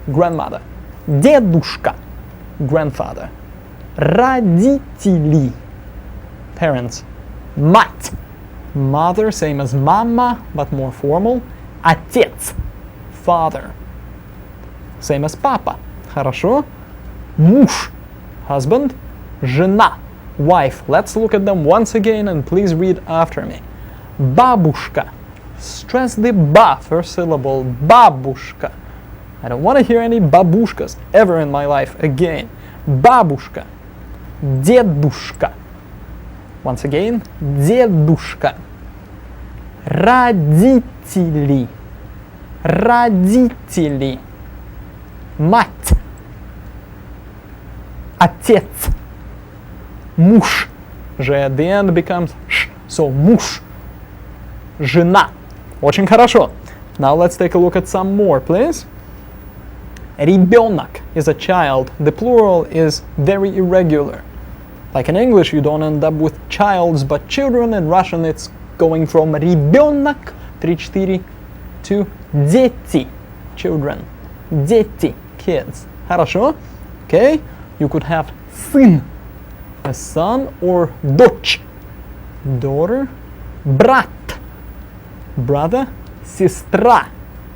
S3: grandmother. Дедушка, grandfather. Родители, parents. Мать, mother, same as mama, but more formal. Отец, father, same as papa. Хорошо. Муж, husband. Жена, wife. Let's look at them once again and please read after me. Бабушка. Stress the ba, first syllable. Бабушка. I don't want to hear any babushkas ever in my life again. Бабушка. Дедушка. Once again. Дедушка. Родители. Родители. Мать. Отец. Муж. Же at the end becomes sh, so муж. Жена. Очень хорошо. Now let's take a look at some more, please. Ребенок is a child. The plural is very irregular. Like in English, you don't end up with childs, but children. In Russian, it's going from ребенок, 3-4, to дети, children. Дети, kids. Хорошо? Okay? You could have сын, a son, or дочь, daughter. Брат, brother. Сестра,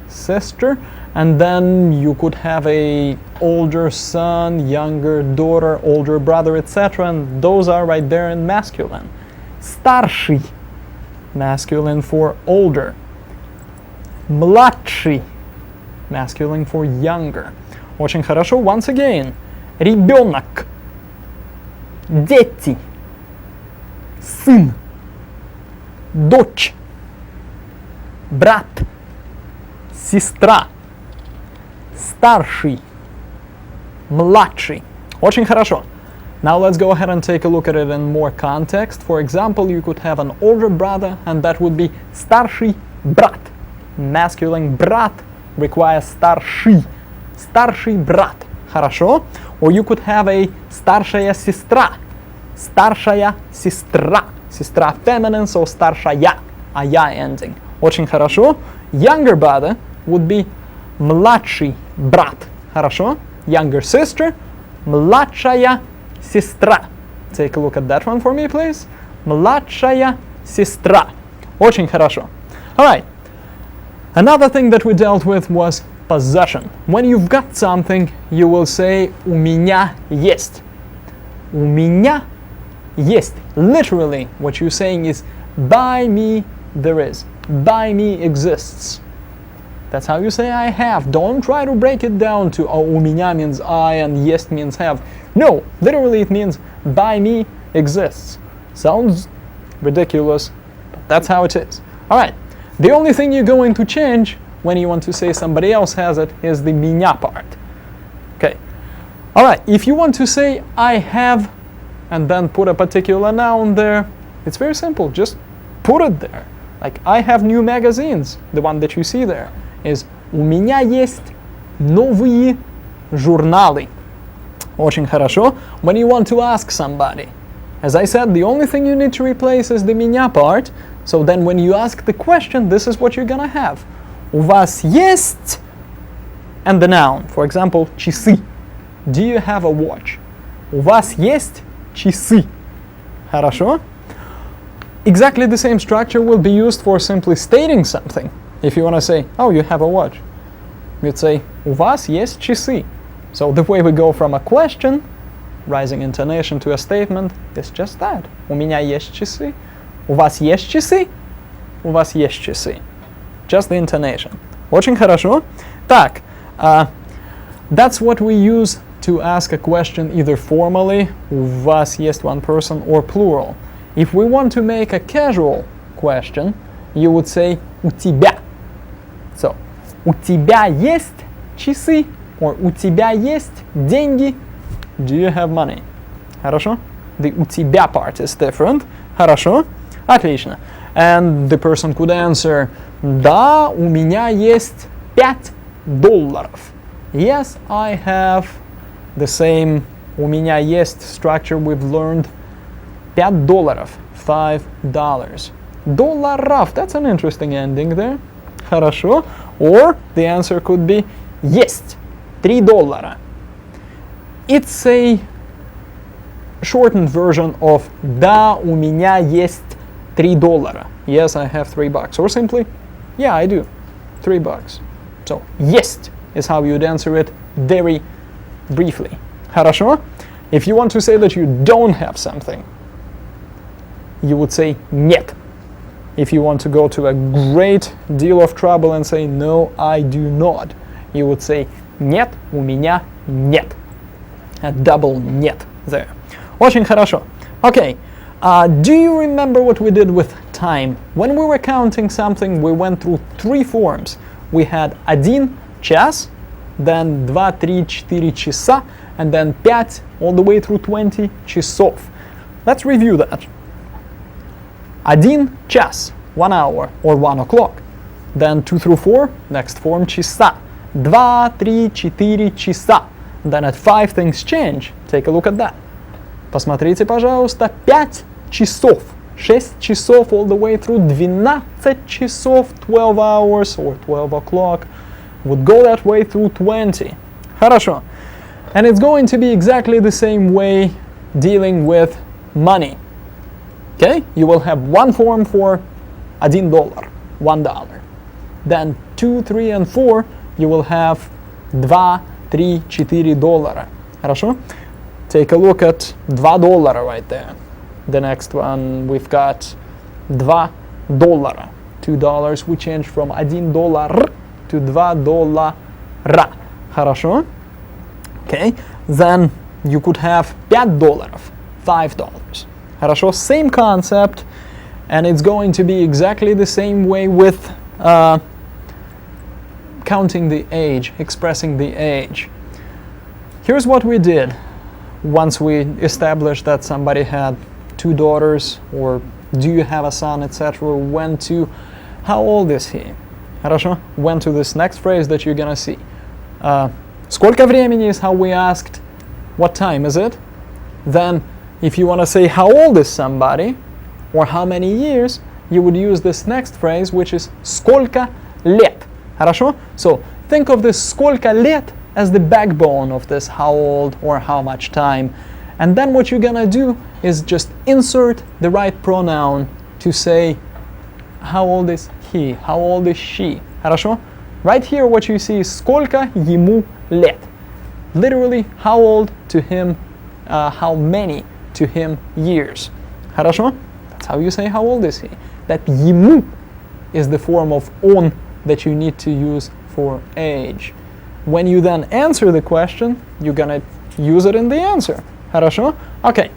S3: sister. And then you could have a older son, younger daughter, older brother, etc. And those are right there in masculine. Старший, masculine for older. Младший, masculine for younger. Очень хорошо. Once again. Ребенок. Дети. Сын. Дочь. Брат. Сестра. Старший. Младший. Очень хорошо. Now let's go ahead and take a look at it in more context. For example, you could have an older brother, and that would be старший брат. Masculine брат requires старший. Старший брат. Хорошо? Or you could have a старшая сестра. Старшая сестра. Сестра feminine, so старшая. A я ending. Очень хорошо. Younger brother would be младший брат. Хорошо? Younger sister. Младшая сестра. Take a look at that one for me, please. Младшая сестра. Очень хорошо. Alright. Another thing that we dealt with was possession. When you've got something, you will say у меня есть. У меня есть. Literally, what you're saying is by me there is. By me exists. That's how you say I have. Don't try to break it down to у меня means I and есть means have. No, literally it means by me exists. Sounds ridiculous, but that's how it is. Alright, the only thing you're going to change when you want to say somebody else has it is the меня part. Okay. Alright, if you want to say I have and then put a particular noun there, it's very simple. Just put it there. Like I have new magazines. The one that you see there is у меня есть новые журналы. Очень хорошо. When you want to ask somebody, as I said, the only thing you need to replace is the меня part. So then when you ask the question, this is what you're gonna have. У вас есть and the noun. For example, часы. Do you have a watch? У вас есть часы. Хорошо? Exactly the same structure will be used for simply stating something. If you want to say, oh, you have a watch. we'd say у вас есть часы. So the way we go from a question, rising intonation, to a statement is just that. У меня есть часы. У вас есть часы? У вас есть часы. Just the intonation. Очень хорошо. Так, that's what we use to ask a question either formally, у вас есть one person, or plural. If we want to make a casual question, you would say у тебя. So, у тебя есть часы? Or у тебя есть деньги? Do you have money? Хорошо? The у тебя part is different. Хорошо? Отлично. And the person could answer, да, у меня есть $5. Yes, I have the same у меня есть structure we've learned. $5. $5. Долларов. That's an interesting ending there. Хорошо. Or the answer could be есть $3. It's a shortened version of да, у меня есть $3. Yes, I have $3. Or simply, yeah, I do. $3. So, есть is how you'd answer it very briefly. Хорошо? If you want to say that you don't have something, you would say нет. If you want to go to a great deal of trouble and say no, I do not, you would say нет, у меня нет. A double нет there. Очень хорошо. Okay. Do you remember what we did with time? When we were counting something, we went through 3 forms. We had 1 час, then 2, 3, 4 часа, and then 5 all the way through 20 часов. Let's review that. 1 час, 1 hour, or 1 o'clock. Then 2 through 4, next form часа. 2, 3, 4 часа. Then at 5 things change. Take a look at that. Посмотрите, пожалуйста, 5 часов. 6 часов all the way through 12 часов, 12 hours, or 12 o'clock. Would go that way through 20. Хорошо. And it's going to be exactly the same way dealing with money. Okay? You will have one form for $1, $1. Then 2, 3, and 4, you will have 2, 3, 4 доллара. Хорошо? Take a look at $2 right there. The next one, we've got $2. $2, we change from $1 to $2. Хорошо? Okay, then you could have $5. $5. Хорошо? Same concept, and it's going to be exactly the same way with counting the age, expressing the age. Here's what we did once we established that somebody had 2 daughters, or do you have a son, etc. Went to how old is he? Хорошо? Went to this next phrase that you're gonna see. Сколько времени is how we asked what time is it. Then if you want to say how old is somebody or how many years, you would use this next phrase, which is сколько лет. Хорошо? So think of this сколько лет as the backbone of this how old or how much time. And then what you're gonna do is just insert the right pronoun to say how old is he, how old is she. Хорошо? Right here what you see is сколько ему лет. Literally, how old to him, how many to him years. Хорошо? That's how you say how old is he. That ему is the form of он that you need to use for age. When you then answer the question, you're gonna use it in the answer. Хорошо? Okay.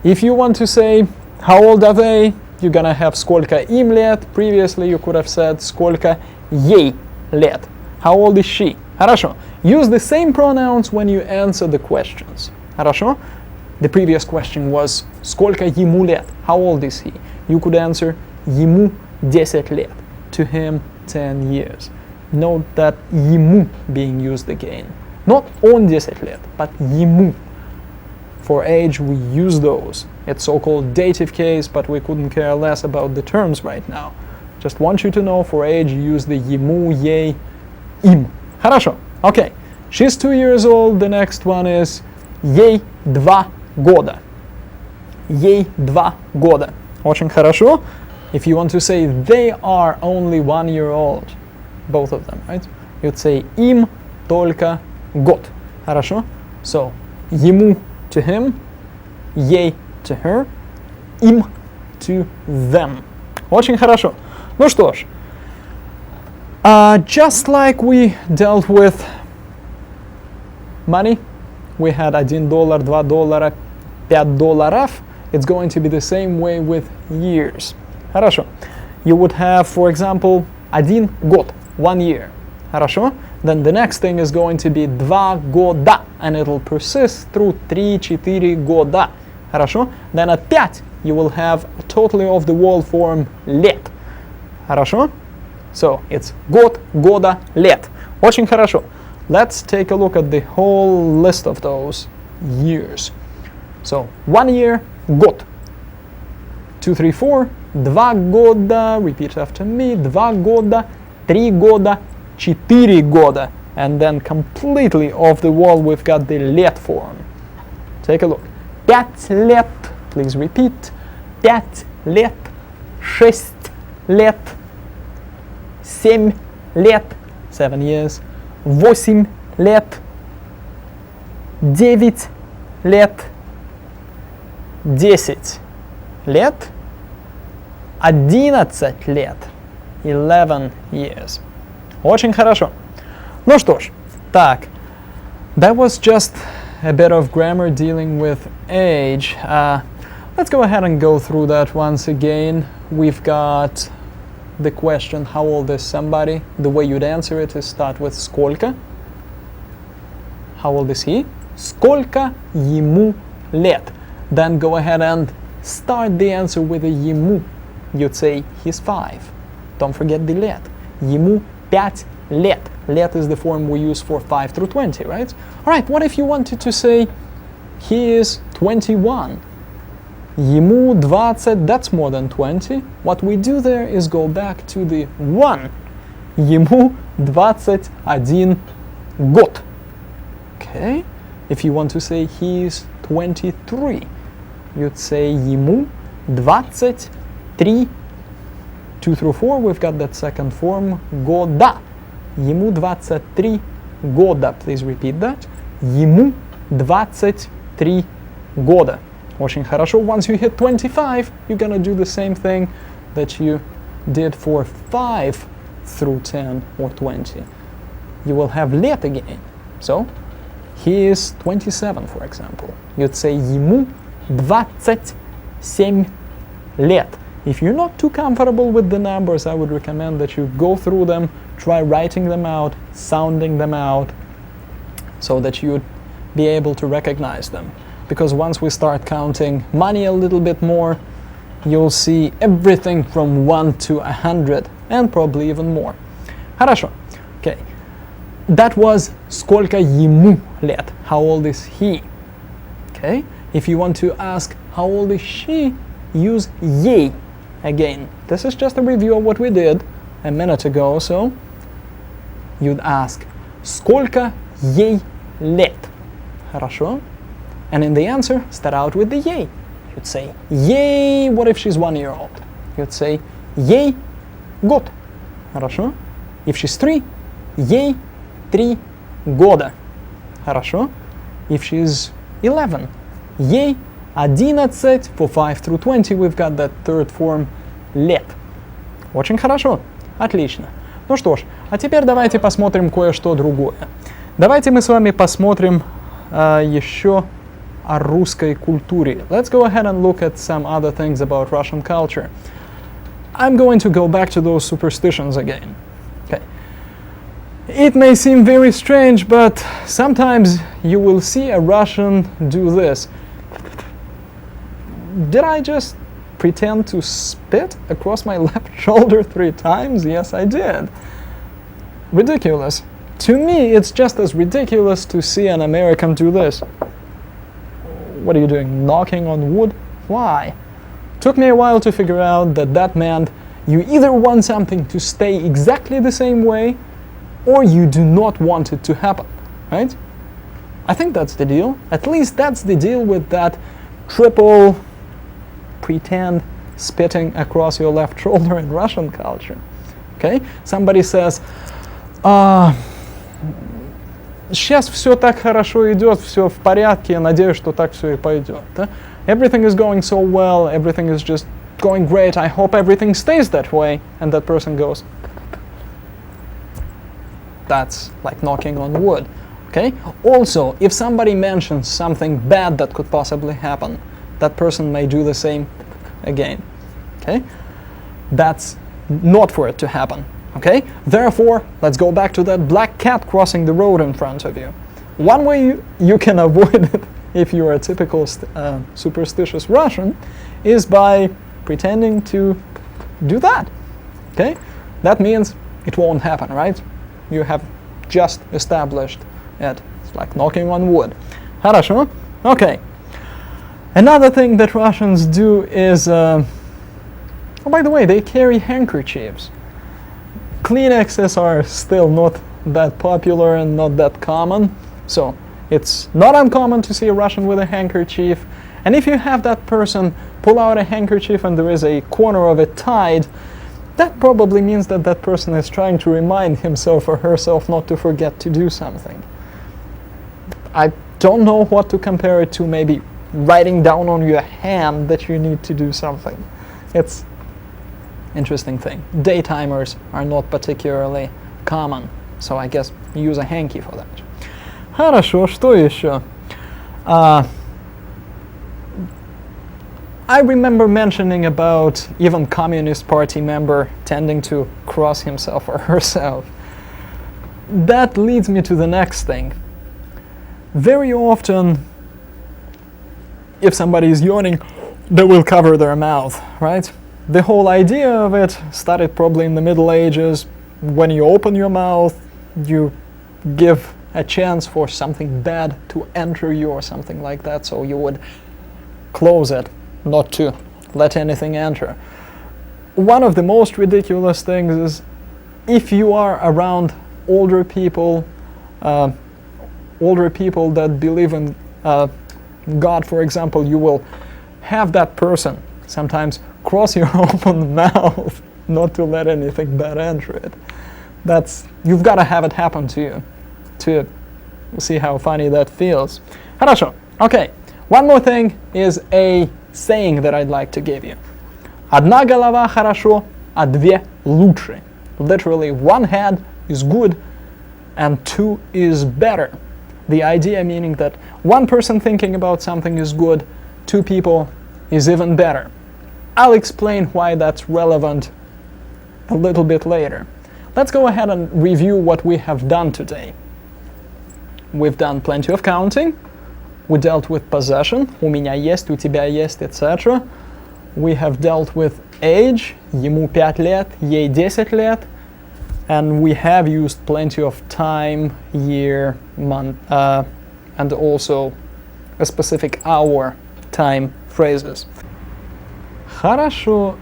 S3: If you want to say how old are they, you're gonna have сколько им лет. Previously you could have said сколько ей лет. How old is she? Хорошо. Use the same pronouns when you answer the questions. Хорошо? The previous question was сколько ему лет? How old is he? You could answer ему 10 лет. To him 10 years. Note that ему being used again. Not он 10 лет, but ему. For age we use those. It's so-called dative case, but we couldn't care less about the terms right now. Just want you to know for age you use the ему, ей, им. Хорошо. Okay. She's 2 years old. The next one is ей 2 года. Ей 2 года. Очень хорошо. If you want to say they are only 1 year old, both of them, right? You'd say им только год. Хорошо? So, ему to him, ей to her, им to them. Очень хорошо. Ну что ж, just like we dealt with money, we had $1, $2, $5, it's going to be the same way with years. Хорошо. You would have, for example, один год, 1 year. Хорошо? Then the next thing is going to be 2 года, and it'll persist through 3-4 года. Хорошо? Then at 5, you will have a totally off the wall form лет. Хорошо? So it's год, года, лет. Очень хорошо. Let's take a look at the whole list of those years. So 1 year, год. 2, 3, 4, 2 года, repeat after me, 2 года, 3 года, 4 года. And then completely off the wall we've got the лет form. Take a look. 5 лет, please repeat. 5 лет, 6 лет, 7 лет, 7 years, 8 лет, 9 лет, 10 лет, 11 лет, 11 years. Очень хорошо. Ну что ж, так, that was just a bit of grammar dealing with age. Let's go ahead and go through that once again. We've got the question, how old is somebody? The way you'd answer it is start with сколько. How old is he? Сколько ему лет? Then go ahead and start the answer with a ему. You'd say he's 5. Don't forget the лет. Ему 5 лет. Лет is the form we use for 5 through 20, right? Alright, what if you wanted to say he is 21? Ему 20, that's more than 20. What we do there is go back to the 1. Ему 21 год. Okay? If you want to say he's 23, you'd say ему 23. 2 through 4, we've got that second form, года. Ему 23 года. Please repeat that. Ему 23 года. Очень хорошо. Once you hit 25, you're gonna do the same thing that you did for 5 through 10 or 20. You will have лет again. So, he is 27, for example. You'd say ему 27 лет. If you're not too comfortable with the numbers, I would recommend that you go through them, try writing them out, sounding them out, so that you'd be able to recognize them. Because once we start counting money a little bit more, you'll see everything from 1 to 100, and probably even more. Хорошо. Okay. That was сколько ему лет. How old is he? Okay. If you want to ask how old is she, use ей. Again, this is just a review of what we did a minute ago, so you'd ask сколько ей лет. Хорошо? And in the answer, start out with the ей. You'd say ей, what if she's 1 year old? You'd say ей год. Хорошо? If she's 3, ей 3 года. Хорошо? If she's 11, ей 11, for 5 through 20 we've got that third form лет. Очень хорошо. Отлично. Ну что ж, а теперь давайте посмотрим кое-что другое. Давайте мы с вами посмотрим еще о русской культуре. Let's go ahead and look at some other things about Russian culture. I'm going to go back to those superstitions again. Okay. It may seem very strange, but sometimes you will see a Russian do this. Did I just pretend to spit across my left shoulder 3 times? Yes, I did. Ridiculous. To me, it's just as ridiculous to see an American do this. What are you doing? Knocking on wood? Why? Took me a while to figure out that that meant you either want something to stay exactly the same way, or you do not want it to happen, right? I think that's the deal. At least that's the deal with that triple pretend spitting across your left shoulder in Russian culture. Okay? Somebody says, сейчас все так хорошо идет, все в порядке, я надеюсь, что так все и пойдет. Да? Everything is going so well, everything is just going great, I hope everything stays that way. And that person goes, that's like knocking on wood. Okay? Also, if somebody mentions something bad that could possibly happen, that person may do the same again. Okay? That's not for it to happen. Okay? Therefore, let's go back to that black cat crossing the road in front of you. One way you can avoid it, if you're a typical superstitious Russian, is by pretending to do that. Okay? That means it won't happen, right? You have just established it. It's like knocking on wood. Хорошо? Okay. Another thing that Russians do is, oh, by the way, they carry handkerchiefs. Kleenexes are still not that popular and not that common, so it's not uncommon to see a Russian with a handkerchief. And if you have that person pull out a handkerchief and there is a corner of it tied, that probably means that that person is trying to remind himself or herself not to forget to do something. I don't know what to compare it to, maybe writing down on your hand that you need to do something. It's interesting thing. Daytimers are not particularly common, so I guess use a hanky for that. Хорошо, что еще? I remember mentioning about even Communist Party member tending to cross himself or herself. That leads me to the next thing. Very often, if somebody is yawning, they will cover their mouth, right? The whole idea of it started probably in the Middle Ages. When you open your mouth, you give a chance for something bad to enter you or something like that, so you would close it, not to let anything enter. One of the most ridiculous things is if you are around older people that believe in God, for example, you will have that person sometimes cross your open mouth not to let anything bad enter it. You've got to have it happen to you to see how funny that feels. Хорошо. Okay. One more thing is a saying that I'd like to give you. Одна голова хорошо, а две лучше. Literally, one head is good and two is better. The idea meaning that one person thinking about something is good, two people is even better. I'll explain why that's relevant a little bit later. Let's go ahead and review what we have done today. We've done plenty of counting. We dealt with possession, у меня есть, у тебя есть, etc. We have dealt with age, ему 5 лет, ей 10 лет. And we have used plenty of time, year, month, and also a specific hour time phrases. Хорошо.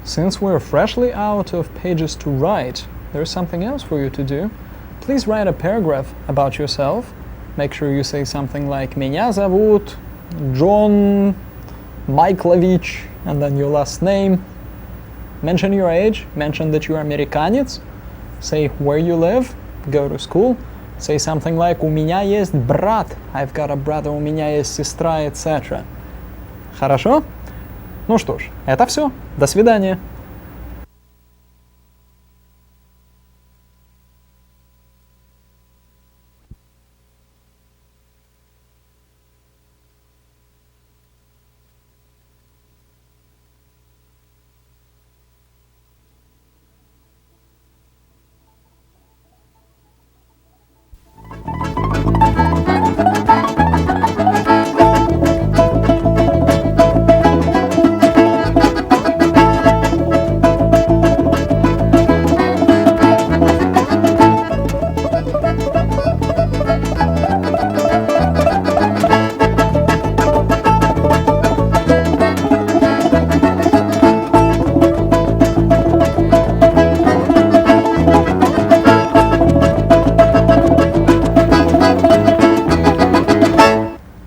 S3: Since we're freshly out of pages to write, there's something else for you to do. Please write a paragraph about yourself. Make sure you say something like Меня зовут John Mikhailovich, and then your last name. Mention your age, mention that you're Americanец. Say where you live, go to school. Say something like У меня есть брат, I've got a brother, у меня есть сестра, etc. Хорошо? Ну что ж, это все. До свидания.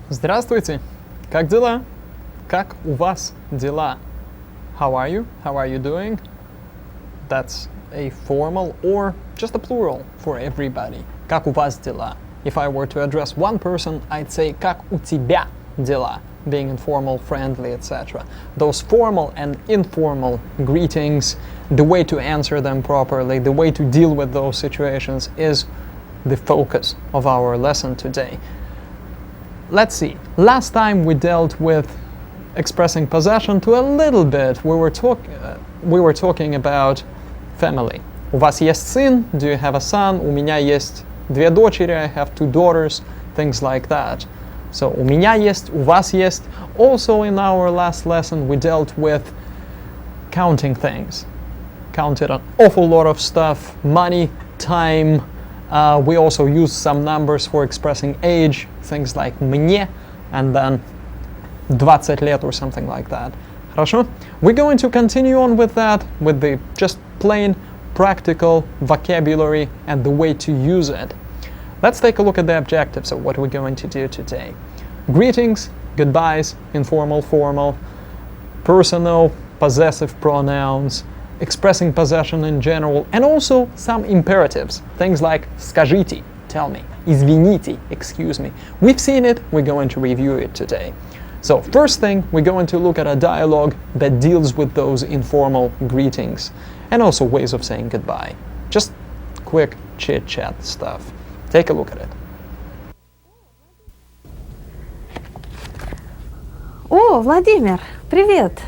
S3: Здравствуйте! Как дела? Как у вас дела? How are you? How are you doing? That's a formal or just a plural for everybody.
S1: как у вас дела? If I were to address one person, I'd say как у тебя дела? Being informal, friendly, etc. Those formal and informal greetings, the way to answer them properly, the way to deal with those situations is the focus of our lesson today. Let's see. Last time we dealt with expressing possession to a little bit. We were talking about family. У вас есть сын? Do you have a son? У меня есть две дочери. I have two daughters. Things like that. So, у меня есть, у вас есть. Also in our last lesson we dealt with counting things. Counted an awful lot of stuff. Money, time. We also used some numbers for expressing age. Things like мне and then 20 лет or something like that. Хорошо? We're going to continue on with that, with the just plain practical vocabulary and the way to use it. Let's take a look at the objectives of what we're going to do today. Greetings, goodbyes, informal, formal, personal, possessive pronouns, expressing possession in general, and also some imperatives. Things like скажите, tell me, извините, excuse me. We've seen it, we're going to review it today. So first thing, we're going to look at a dialogue that deals with those informal greetings and also ways of saying goodbye. Just quick chit-chat stuff. Take a look at it.
S2: О, Владимир, привет!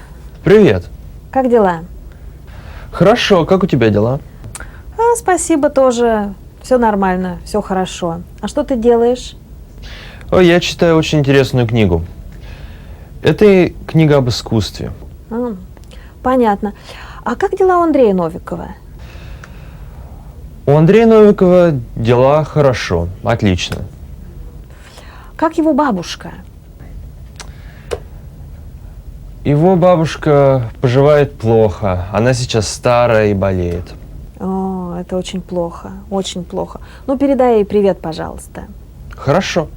S4: Привет.
S2: Как дела?
S4: Хорошо, как у тебя дела?
S2: Спасибо тоже. Все нормально, все хорошо. А что ты делаешь?
S4: Я читаю очень интересную книгу. Это книга об искусстве.
S2: Понятно. А как дела у Андрея Новикова?
S4: У Андрея Новикова дела хорошо, отлично.
S2: Как его бабушка?
S4: Его бабушка поживает плохо. Она сейчас старая и болеет.
S2: О, это очень плохо, очень плохо. Ну, передай ей привет, пожалуйста.
S4: Хорошо.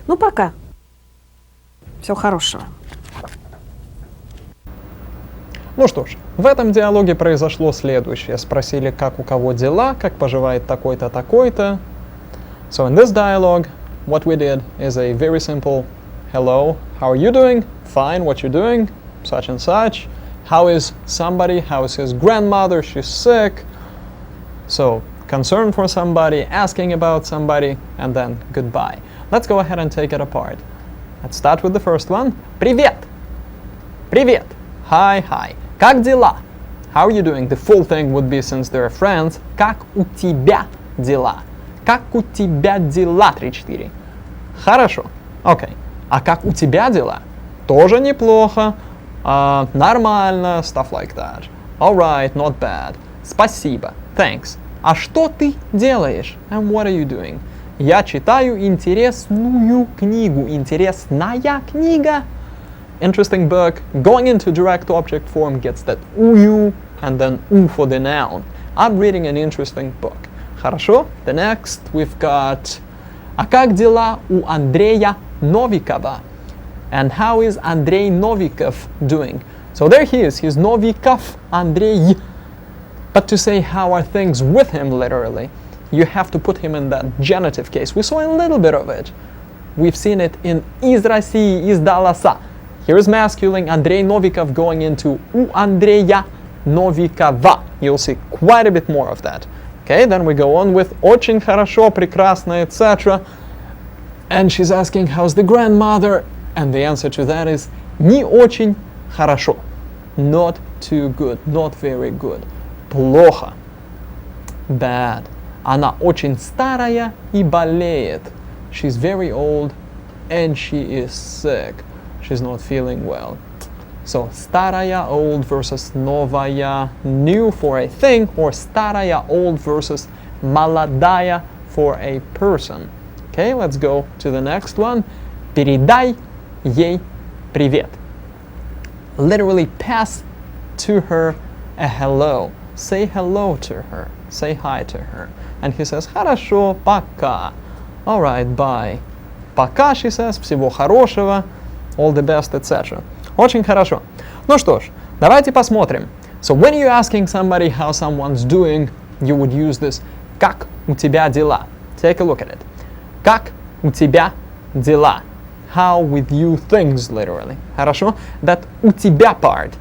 S2: Ну, пока. Всего хорошего.
S1: Ну что ж, в этом диалоге произошло следующее. Спросили, как у кого дела, как поживает такой-то, такой-то. So in this dialogue, what we did is a very simple hello, how are you doing? Fine, what you doing? Such and such. How is somebody? How is his grandmother? She's sick. So, concern for somebody, asking about somebody, and then goodbye. Let's go ahead and take it apart. Let's start with the first one. Привет! Привет! Hi, hi. Как дела? How are you doing? The full thing would be, since they're friends, как у тебя дела? Как у тебя дела? 3-4. Хорошо. Окей. А как у тебя дела? Тоже неплохо. Нормально. Stuff like that. Alright, not bad. Спасибо. Thanks. А что ты делаешь? And what are you doing? Я читаю интересную книгу. Интересная книга. Interesting book. Going into direct object form gets that ую and then у for the noun. I'm reading an interesting book. Хорошо. The next we've got а как дела у Андрея Новикова? And how is Andrei Novikov doing? So there he is. He's Novikov Andrei. But to say how are things with him literally, you have to put him in that genitive case. We saw a little bit of it. We've seen it in из России, из Далласа. Here is masculine Andrei Novikov going into у Андрея Новикова. You'll see quite a bit more of that. Okay, then we go on with очень хорошо, прекрасно, etc. And she's asking, how's the grandmother? And the answer to that is не очень хорошо. Not too good, not very good. Плохо. Bad. Она очень старая и болеет. She's very old and she is sick. She's not feeling well. So старая, old versus новая, new for a thing, or старая, old versus молодая for a person. Okay, let's go to the next one. Передай ей привет. Literally pass to her a hello. Say hello to her. Say hi to her. And he says, хорошо, пока. Alright, bye. Пока, she says, всего хорошего, all the best, etc. Очень хорошо. Ну что ж, давайте посмотрим. So when you're asking somebody how someone's doing, you would use this как у тебя дела. Take a look at it. Как у тебя дела? How with you things, literally. Хорошо? That у тебя part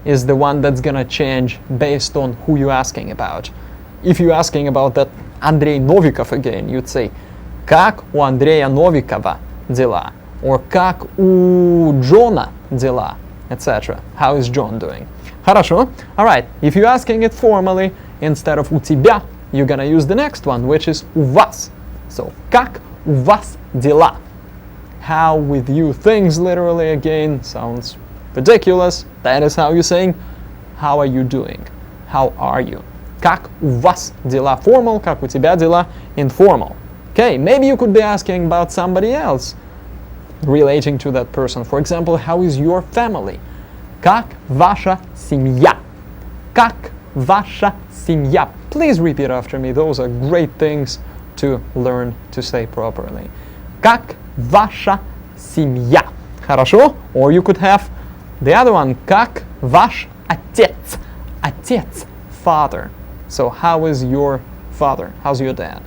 S1: is the one that's gonna change based on who you're asking about. If you're asking about that Андрей Новиков again, you'd say как у Андрея Новикова дела? Or как у Джона дела? Etc. How is John doing? Хорошо? Alright, if you're asking it formally, instead of у тебя, you're gonna use the next one, which is у вас. So, как у вас дела? How with you things, literally, again, sounds ridiculous. That is how you're saying, how are you doing? How are you? Как у вас дела formal, как у тебя дела informal. Okay, maybe you could be asking about somebody else relating to that person. For example, how is your family? Как ваша семья? Как ваша семья? Please repeat after me. Those are great things to learn to say properly. Как ваша семья? Хорошо? Or you could have the other one. Как ваш отец? Отец, father. So how is your father? How's your dad?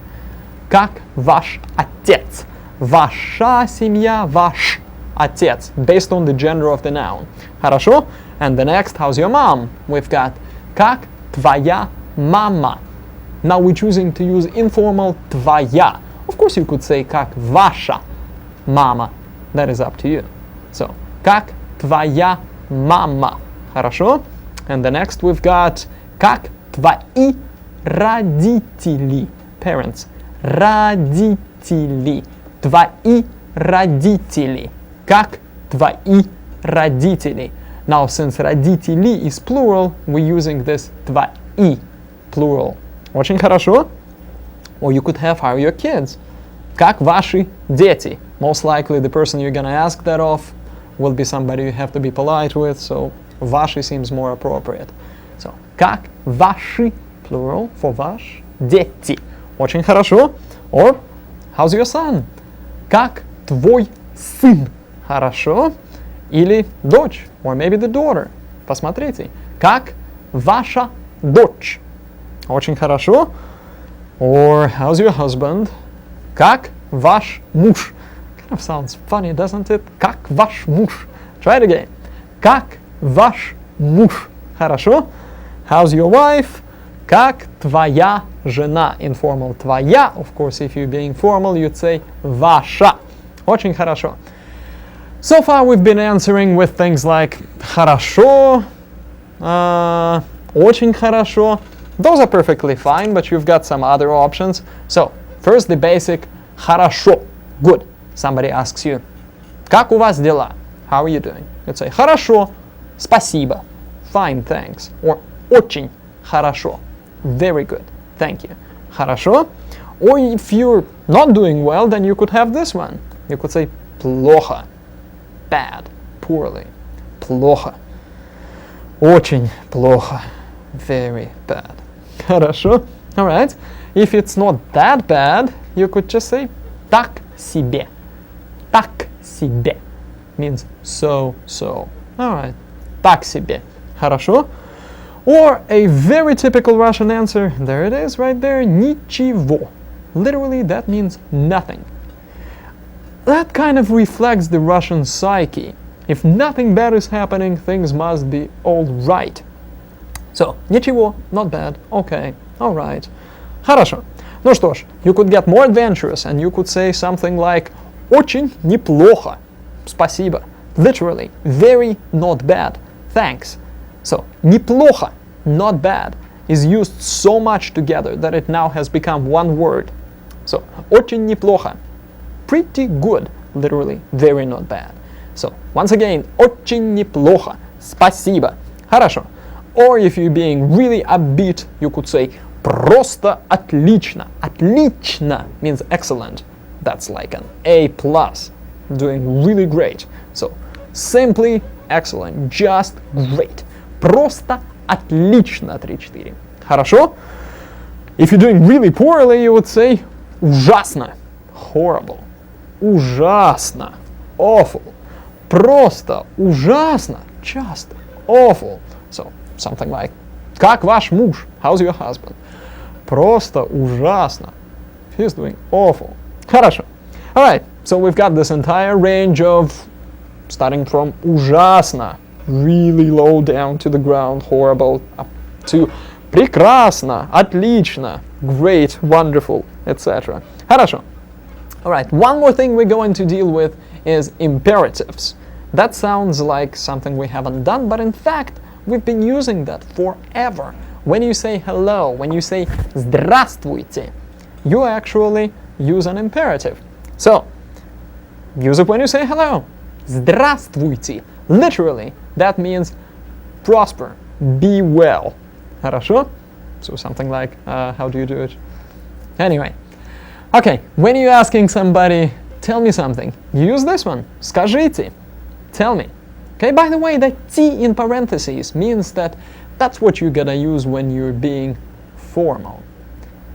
S1: Как ваш отец? Ваша семья, ваш отец, based on the gender of the noun. Хорошо? And the next, how's your mom? We've got как твоя мама. Now we're choosing to use informal твоя. Of course you could say как ваша мама. That is up to you. So, как твоя мама. Хорошо? And the next we've got как твои родители. Parents. Родители. Твои родители. Как твои родители. Now, since родители is plural, we're using this твои, plural. Очень хорошо. Or you could have, how are your kids? Как ваши дети? Most likely the person you're gonna ask that of will be somebody you have to be polite with, so ваши seems more appropriate. So, как ваши, plural, for ваш, дети. Очень хорошо. Or, how's your son? Как твой сын? Хорошо. Или дочь, or maybe the daughter. Посмотрите. Как ваша дочь? Очень хорошо. Or, how's your husband? Как ваш муж? Kind of sounds funny, doesn't it? Как ваш муж? Try it again. Как ваш муж? Хорошо. How's your wife? Как твоя жена? Informal твоя. Of course, if you're being formal, you'd say ваша. Очень хорошо. So far, we've been answering with things like хорошо, очень хорошо. Those are perfectly fine, but you've got some other options. So, first the basic хорошо, good. Somebody asks you, как у вас дела? How are you doing? You'd say хорошо, спасибо, fine, thanks. Or очень хорошо, very good, thank you. Хорошо. Or if you're not doing well, then you could have this one. You could say плохо, bad, poorly, плохо, очень плохо, very bad. Хорошо. All right. If it's not that bad, you could just say так себе. Так себе means so. All right. Так себе. Хорошо. Or a very typical Russian answer. There it is right there. Ничего. Literally, that means nothing. That kind of reflects the Russian psyche. If nothing bad is happening, things must be all right. So, ничего, not bad, okay, alright. Хорошо. Ну что ж, you could get more adventurous and you could say something like очень неплохо, спасибо. Literally, very not bad, thanks. So, неплохо, not bad, is used so much together that it now has become one word. So, очень неплохо, pretty good, literally, very not bad. So, once again, очень неплохо, спасибо. Хорошо. Or if you're being really upbeat, you could say просто отлично. Отлично means excellent. That's like an A+, doing really great. So, simply excellent, just great. Просто отлично, 3-4. Хорошо? If you're doing really poorly, you would say ужасно, horrible. Ужасно, awful. Просто ужасно, just awful. So, something like как ваш муж? How's your husband? Просто ужасно. He's doing awful. Хорошо. Alright, so we've got this entire range of starting from ужасно, really low down to the ground, horrible, up to прекрасно, отлично, great, wonderful, etc. Хорошо. Alright, one more thing we're going to deal with is imperatives. That sounds like something we haven't done, but in fact, we've been using that forever. When you say hello, when you say здравствуйте, you actually use an imperative. So, use it when you say hello. Здравствуйте. Literally, that means prosper, be well. Хорошо? So something like, how do you do it? Anyway. Okay, when you're asking somebody, tell me something, you use this one. Скажите. Tell me. Okay, by the way, that T in parentheses means that that's what you're gonna use when you're being formal.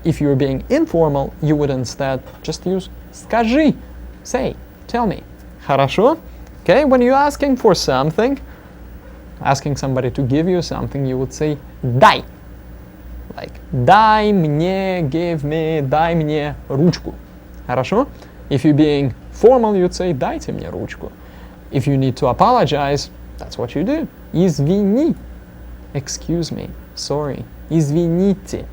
S1: If you're being informal, you would instead just use скажи. Say, tell me. Хорошо? Okay, when you're asking for something, asking somebody to give you something, you would say дай. Like дай мне, give me, дай мне ручку. Хорошо? If you're being formal, you'd say дайте мне ручку. If you need to apologize, that's what you do. Извини. Excuse me. Sorry. Извините.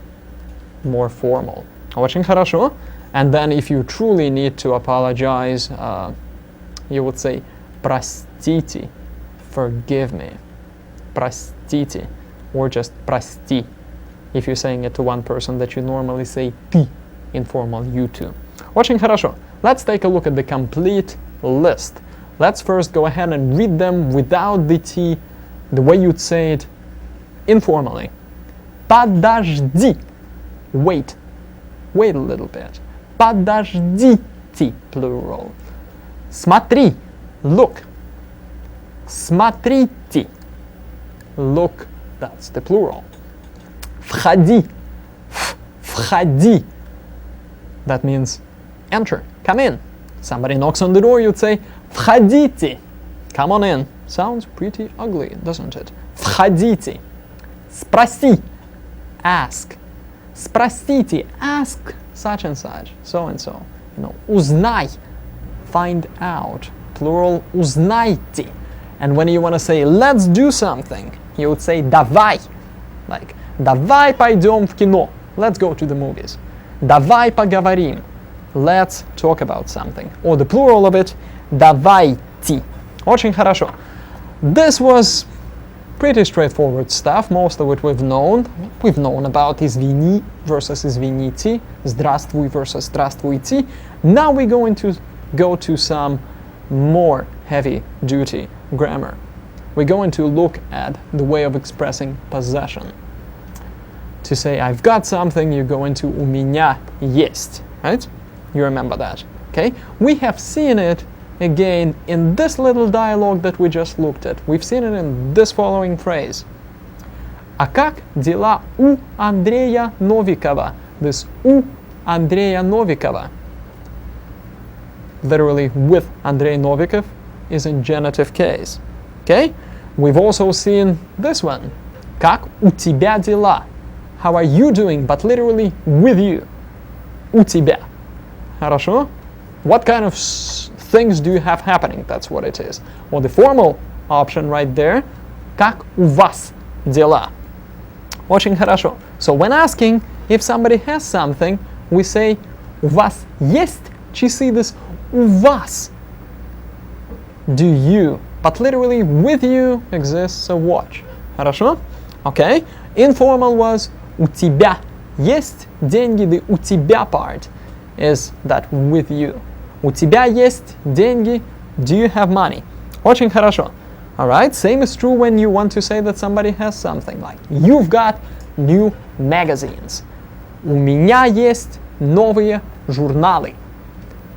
S1: More formal. Очень хорошо. And then if you truly need to apologize, you would say простите. Forgive me. Простите. Or just прости. If you're saying it to one person that you normally say ты. Informal, you too. Очень хорошо. Let's take a look at the complete list. Let's first go ahead and read them without the T, the way you'd say it informally. Подожди. Wait. Wait a little bit. Подождите, plural. Смотри. Look. Смотрите. Look. That's the plural. Входи. Входи. That means enter. Come in. Somebody knocks on the door, you'd say входите. Come on in. Sounds pretty ugly, doesn't it? Входите. Спроси. Ask. Спросите. Ask such and such. So and so. You know, узнай. Find out. Plural узнайте. And when you want to say let's do something, you would say давай. Like давай пойдем в кино. Let's go to the movies. Давай поговорим. Let's talk about something. Or the plural of it, давайте. Очень хорошо. This was pretty straightforward stuff. Most of it we've known. We've known about извини versus извините, здравствуй versus здравствуйте. Now we're going to go to some more heavy-duty grammar. We're going to look at the way of expressing possession. To say I've got something, you go into у меня есть, right? You remember that, okay? We have seen it again in this little dialogue that we just looked at. We've seen it in this following phrase. А как дела у Андрея Новикова? This у Андрея Новикова, literally with Andrei Novikov, is in genitive case, okay? We've also seen this one. Как у тебя дела? How are you doing? But literally with you. У тебя. Хорошо? What kind of things do you have happening? That's what it is. Or the formal option right there. Как у вас дела? Очень хорошо. So when asking if somebody has something, we say у вас есть часы? This у вас. Do you? But literally with you exists a watch. Хорошо? Okay. Informal was у тебя есть деньги. The у тебя part is that with you. У тебя есть деньги. Do you have money? Очень хорошо. Alright, same is true when you want to say that somebody has something, like you've got new magazines. У меня есть новые журналы.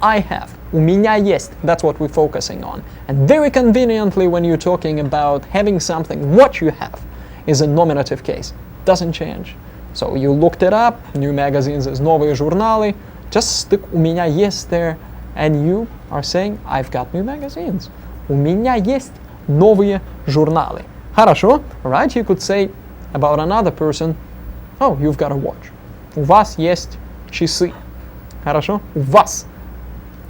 S1: I have. У меня есть. That's what we're focusing on. And very conveniently when you're talking about having something, what you have is a nominative case. Doesn't change. So you looked it up, new magazines is новые журналы, just stick у меня есть there, and you are saying, I've got new magazines. У меня есть новые журналы. Хорошо, right? You could say about another person, oh, you've got a watch. У вас есть часы. Хорошо? У вас.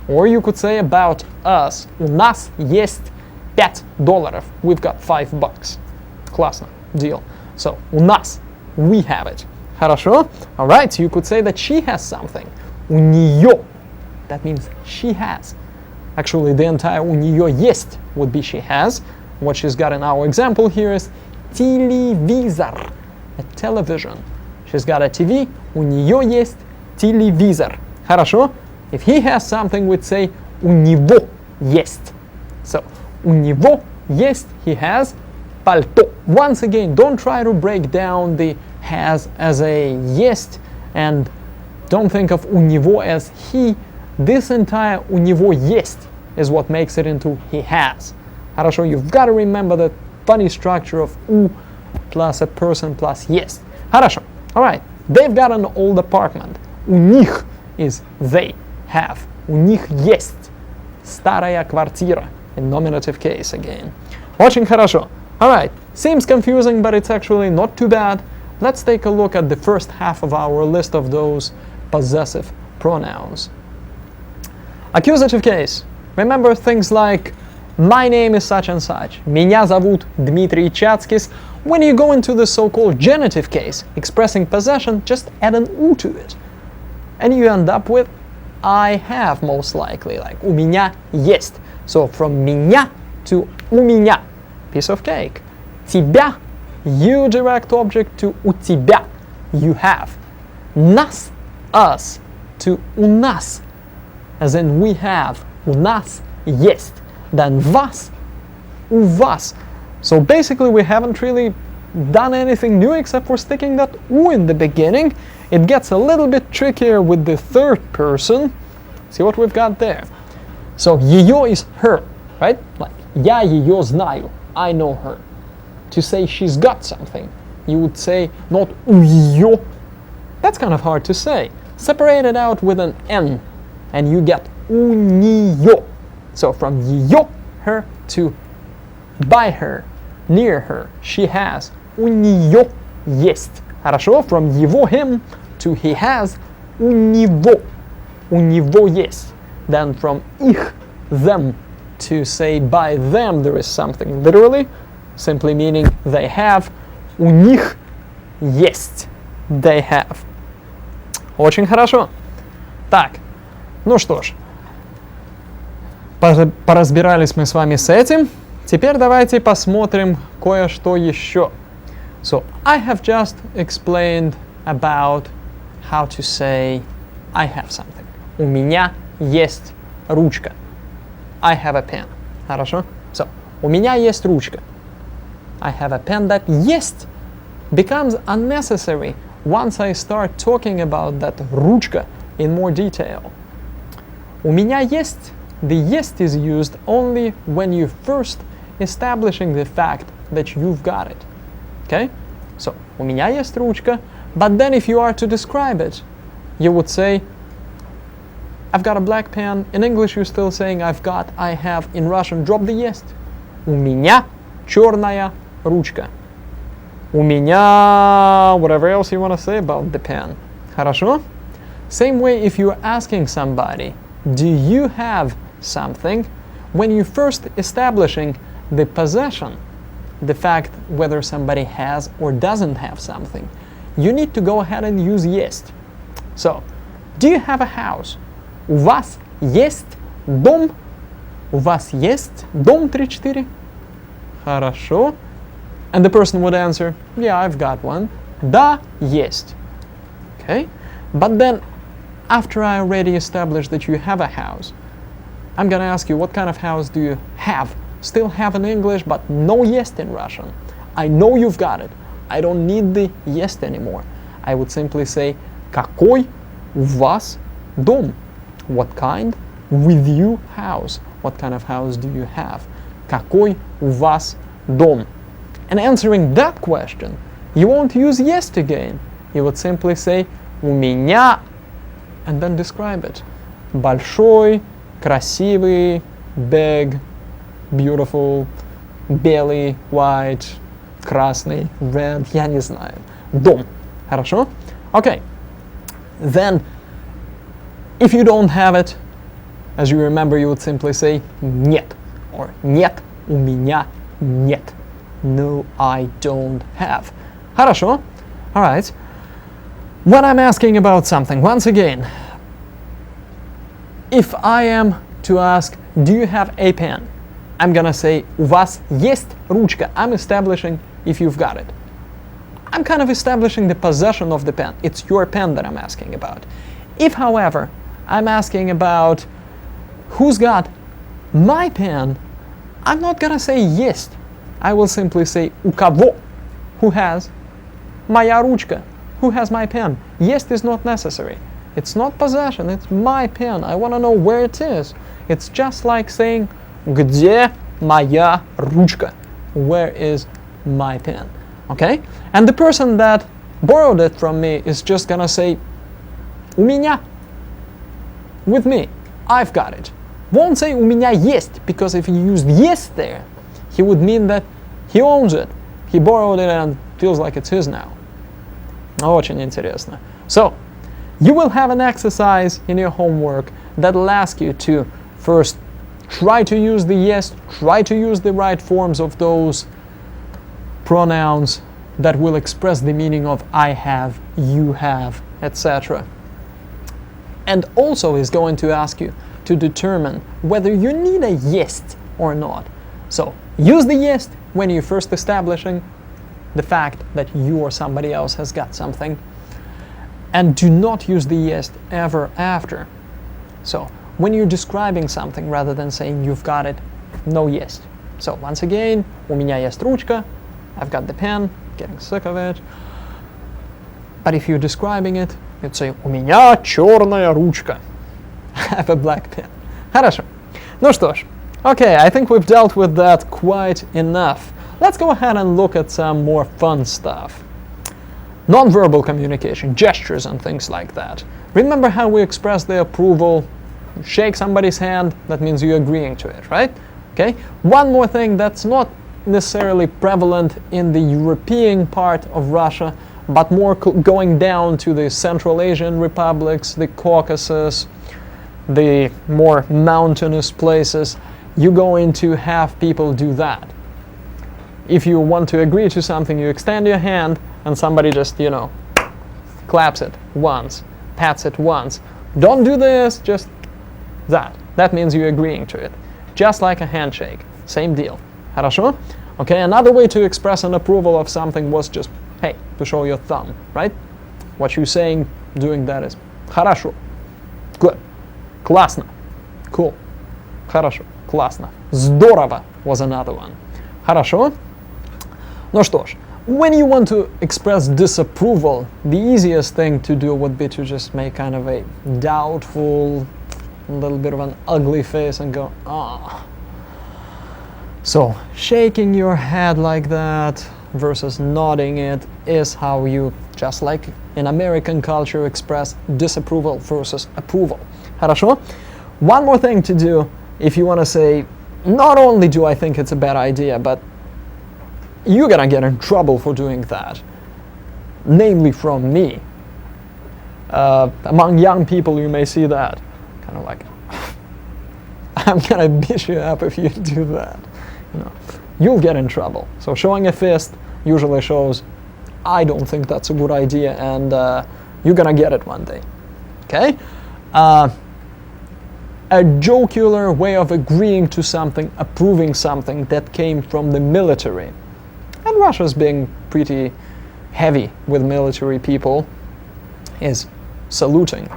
S1: Or you could say about us. У нас есть $5. We've got $5. Классно. Deal. So, у нас. We have it. Хорошо? Alright, you could say that she has something. У нее. That means she has. Actually, the entire у нее есть would be she has. What she's got in our example here is телевизор. A television. She's got a TV. У нее есть телевизор. Хорошо? If he has something, we'd say у него есть. So, у него есть, he has, пальто. Once again, don't try to break down the has as a есть, and don't think of у него as he. This entire у него есть is what makes it into he has. Хорошо, you've got to remember the funny structure of у plus a person plus есть. Хорошо, alright, they've got an old apartment. У них is they have. У них есть старая квартира. In nominative case again. Очень хорошо. Alright, seems confusing, but it's actually not too bad. Let's take a look at the first half of our list of those possessive pronouns. Accusative case. Remember things like my name is such and such. Меня зовут Дмитрий Чацкис. When you go into the so-called genitive case, expressing possession, just add an u to it. And you end up with I have, most likely, like у меня есть. So from меня to у меня, piece of cake. Тебя, you direct object to у тебя, you have. Нас, us, to у нас, as in we have, у нас есть. Then вас, у вас. So basically we haven't really done anything new except for sticking that u in the beginning. It gets a little bit trickier with the third person. See what we've got there. So ее is her, right? Like я ее знаю, I know her. To say she's got something, you would say not у ее. That's kind of hard to say. Separate it out with an n, and you get у нее. So from ее, her, to by her, near her, she has. У нее есть. Хорошо? From его, him, to he has. У него. У него есть. Then from их, them, to say by them there is something. Literally, simply meaning they have. У них есть. They have. Очень хорошо. Так, ну что ж. Поразбирались мы с вами с этим. Теперь давайте посмотрим кое-что еще. So, I have just explained about how to say I have something. У меня есть ручка. I have a pen. Хорошо? So, у меня есть ручка. I have a pen. That есть becomes unnecessary once I start talking about that ручка in more detail. У меня есть. The есть is used only when you first establishing the fact that you've got it. Okay? So, у меня есть ручка, but then if you are to describe it, you would say, I've got a black pen. In English, you're still saying I've got, I have. In Russian, drop the есть. У меня черная ручка. У меня whatever else you want to say about the pen. Хорошо? Same way if you're asking somebody, do you have something? When you first establishing the possession, the fact whether somebody has or doesn't have something, you need to go ahead and use есть. So, do you have a house? У вас есть дом? У вас есть дом 3-4? Хорошо. And the person would answer, yeah, I've got one. Да, есть. Okay? But then, after I already established that you have a house, I'm gonna ask you, what kind of house do you have? Still have in English, but no есть in Russian. I know you've got it. I don't need the есть anymore. I would simply say, какой у вас дом? What kind? With you house. What kind of house do you have? Какой у вас дом? And answering that question, you won't use есть again. You would simply say, у меня, and then describe it. Большой, красивый, big, beautiful, белый, white, красный, red, я не знаю. Дом. Хорошо? Okay. Then, If you don't have it, as you remember, you would simply say нет, or нет, у меня нет. No, I don't have. Хорошо? All right. When I'm asking about something, once again, if I am to ask, do you have a pen? I'm gonna say, у вас есть ручка. I'm establishing if you've got it. I'm kind of establishing the possession of the pen. It's your pen that I'm asking about. If, however, I'm asking about who's got my pen, I'm not gonna say есть. I will simply say, у кого, who has моя ручка, who has my pen. Есть is not necessary. It's not possession, it's my pen. I want to know where it is. It's just like saying, где моя ручка? Where is my pen? Okay? And the person that borrowed it from me is just gonna say, у меня, with me, I've got it. Won't say у меня есть, because if he used есть there, he would mean that he owns it. He borrowed it and feels like it's his now. Очень интересно. So, you will have an exercise in your homework that will ask you to first try to use the yes, try to use the right forms of those pronouns that will express the meaning of I have, you have, etc. And also is going to ask you to determine whether you need a есть or not. So, use the есть when you're first establishing the fact that you or somebody else has got something, and do not use the есть ever after. So, when you're describing something rather than saying you've got it, no есть. So, once again, у меня есть ручка, I've got the pen, getting sick of it. But if you're describing it, you'd say у меня черная ручка. I have a black pen. Хорошо. Ну что ж. Okay, I think we've dealt with that quite enough. Let's go ahead and look at some more fun stuff. Non-verbal communication, gestures and things like that. Remember how we express the approval? Shake somebody's hand, that means you're agreeing to it, right? Okay. One more thing that's not necessarily prevalent in the European part of Russia, but more going down to the Central Asian republics, the Caucasus, the more mountainous places, you're going to have people do that. If you want to agree to something, you extend your hand and somebody just, claps it once, pats it once. Don't do this, just that. That means you're agreeing to it. Just like a handshake. Same deal. Хорошо? Okay, another way to express an approval of something was just, hey, to show your thumb, right? What you're saying, doing that is хорошо. Good. Классно. Cool. Хорошо. Классно. Здорово was another one. Хорошо? Ну что ж, when you want to express disapproval, the easiest thing to do would be to just make kind of a doubtful, a little bit of an ugly face and go, ah. So, shaking your head like that versus nodding it is how you, just like in American culture, express disapproval versus approval. Хорошо? One more thing to do if you want to say, not only do I think it's a bad idea, but you're gonna get in trouble for doing that. Namely from me. Among young people you may see that. Kind of like, I'm gonna beat you up if you do that. You'll get in trouble. So showing a fist usually shows, I don't think that's a good idea, and you're gonna get it one day. Okay? A jocular way of agreeing to something, approving something that came from the military. And Russia's being pretty heavy with military people is saluting.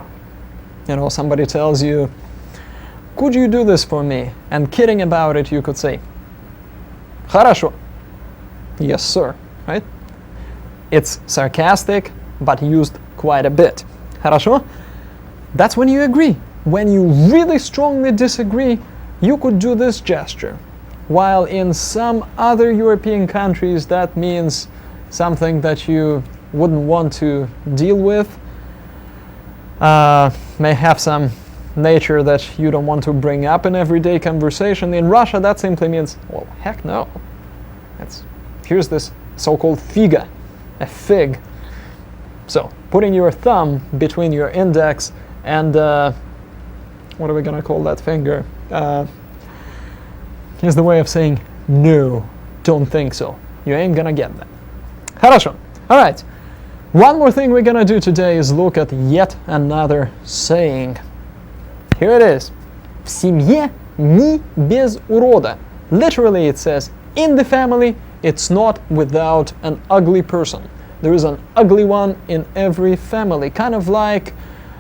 S1: Somebody tells you, could you do this for me? And kidding about it, you could say, хорошо. Yes, sir, right? It's sarcastic, but used quite a bit. Хорошо? That's when you agree. When you really strongly disagree, you could do this gesture. While in some other European countries that means something that you wouldn't want to deal with, may have some nature that you don't want to bring up in everyday conversation. In Russia that simply means, well, heck no. Here's this so-called figa, a fig. So, putting your thumb between your index and
S3: what are we gonna call that finger? Here's the way of saying no, don't think so. You ain't gonna get that. Хорошо. All right. One more thing we're gonna do today is look at yet another saying. Here it is. В семье ни без урода. Literally it says, in the family, it's not without an ugly person. There is an ugly one in every family. Kind of like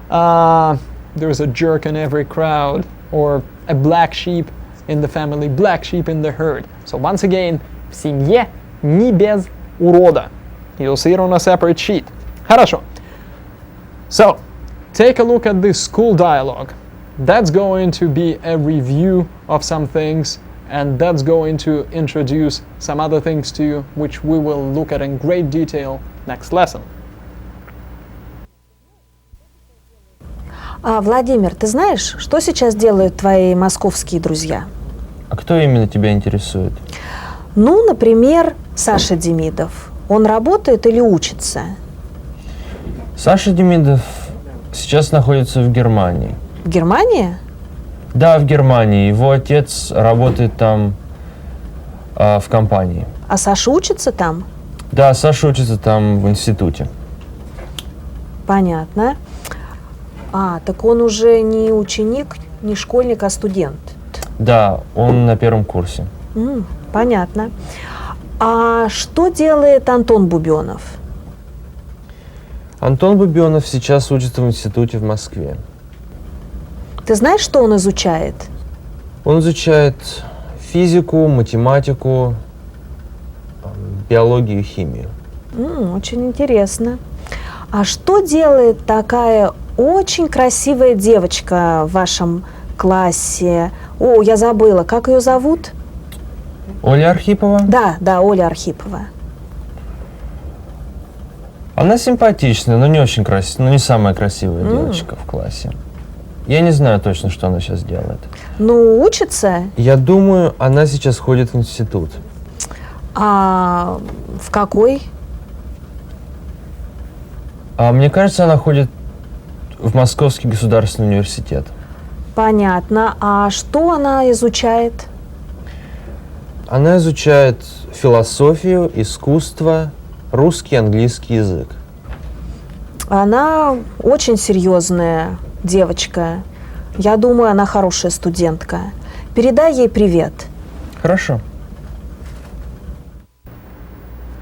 S3: there is a jerk in every crowd, or a black sheep in the family, black sheep in the herd. So once again, в семье ни без урода. You'll see it on a separate sheet. Хорошо. So, take a look at this school dialogue. That's going to be a review of some things, and that's going to introduce some other things to you, which we will look at in great detail next lesson.
S2: Владимир, ты знаешь, что сейчас делают твои московские друзья?
S4: А кто именно тебя интересует?
S2: Ну, например, Саша Демидов. Он работает или учится?
S4: Саша Демидов сейчас находится в Германии.
S2: В Германии?
S4: Да, в Германии. Его отец работает там в компании.
S2: А Саша учится там?
S4: Да, Саша учится там в институте.
S2: Понятно. Так он уже не ученик, не школьник, а студент.
S4: Да, он на первом курсе.
S2: Понятно. А что делает Антон Бубенов?
S4: Антон Бубенов сейчас учится в институте в Москве.
S2: Ты знаешь, что он изучает?
S4: Он изучает физику, математику, биологию и химию.
S2: Очень интересно. А что делает такая очень красивая девочка в вашем классе? О, я забыла, как ее зовут?
S4: Оля Архипова?
S2: Да, Оля Архипова.
S4: Она симпатичная, но не очень красивая, не самая красивая девочка в классе. Я не знаю точно, что она сейчас делает.
S2: Ну, учится?
S4: Я думаю, она сейчас ходит в институт.
S2: А в какой?
S4: Мне кажется, она ходит в Московский государственный университет.
S2: Понятно. А что она изучает?
S4: Она изучает философию, искусство, русский и английский язык.
S2: Она очень серьезная девочка. Я думаю, она хорошая студентка. Передай ей привет.
S4: Хорошо.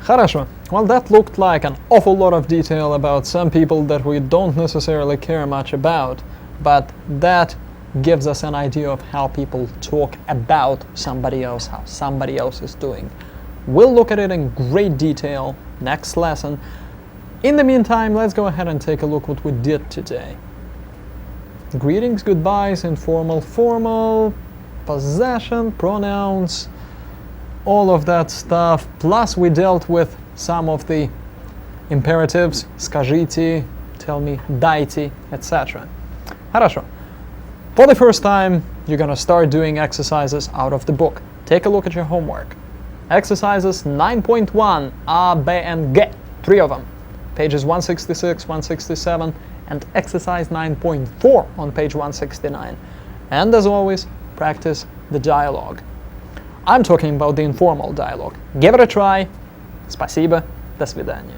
S3: Хорошо. Well, that looked like an awful lot of detail about some people that we don't necessarily care much about, but that gives us an idea of how people talk about somebody else, how somebody else is doing. We'll look at it in great detail next lesson. In the meantime, let's go ahead and take a look what we did today. Greetings, goodbyes, informal, formal, possession, pronouns, all of that stuff. Plus we dealt with some of the imperatives, скажите, tell me, дайте, etc. Хорошо. For the first time, you're going to start doing exercises out of the book. Take a look at your homework. Exercises 9.1, A, B, and G, 3 of them. Pages 166, 167, and exercise 9.4 on page 169. And as always, practice the dialogue. I'm talking about the informal dialogue. Give it a try. Спасибо. До свидания.